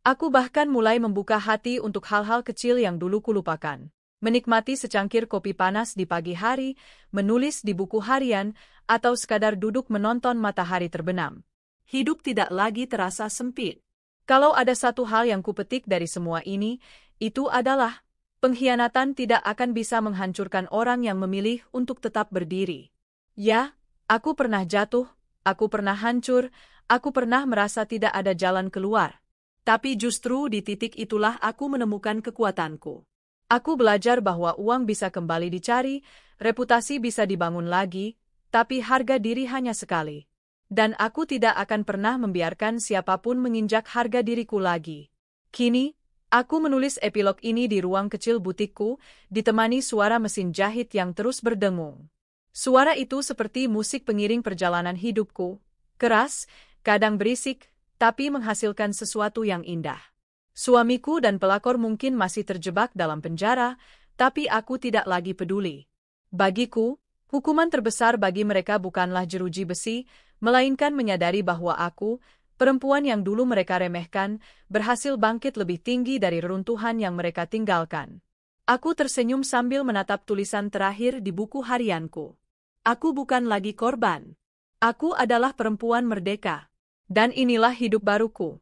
Aku bahkan mulai membuka hati untuk hal-hal kecil yang dulu kulupakan. Menikmati secangkir kopi panas di pagi hari, menulis di buku harian, atau sekadar duduk menonton matahari terbenam. Hidup tidak lagi terasa sempit. Kalau ada satu hal yang kupetik dari semua ini, itu adalah Pengkhianatan tidak akan bisa menghancurkan orang yang memilih untuk tetap berdiri. Ya, aku pernah jatuh, aku pernah hancur, aku pernah merasa tidak ada jalan keluar. Tapi justru di titik itulah aku menemukan kekuatanku. Aku belajar bahwa uang bisa kembali dicari, reputasi bisa dibangun lagi, tapi harga diri hanya sekali. Dan aku tidak akan pernah membiarkan siapapun menginjak harga diriku lagi. Kini, aku menulis epilog ini di ruang kecil butikku, ditemani suara mesin jahit yang terus berdengung. Suara itu seperti musik pengiring perjalanan hidupku, keras, kadang berisik, tapi menghasilkan sesuatu yang indah. Suamiku dan pelakor mungkin masih terjebak dalam penjara, tapi aku tidak lagi peduli. Bagiku, hukuman terbesar bagi mereka bukanlah jeruji besi, melainkan menyadari bahwa aku, perempuan yang dulu mereka remehkan, berhasil bangkit lebih tinggi dari reruntuhan yang mereka tinggalkan. Aku tersenyum sambil menatap tulisan terakhir di buku harianku. Aku bukan lagi korban. Aku adalah perempuan merdeka. Dan inilah hidup baruku.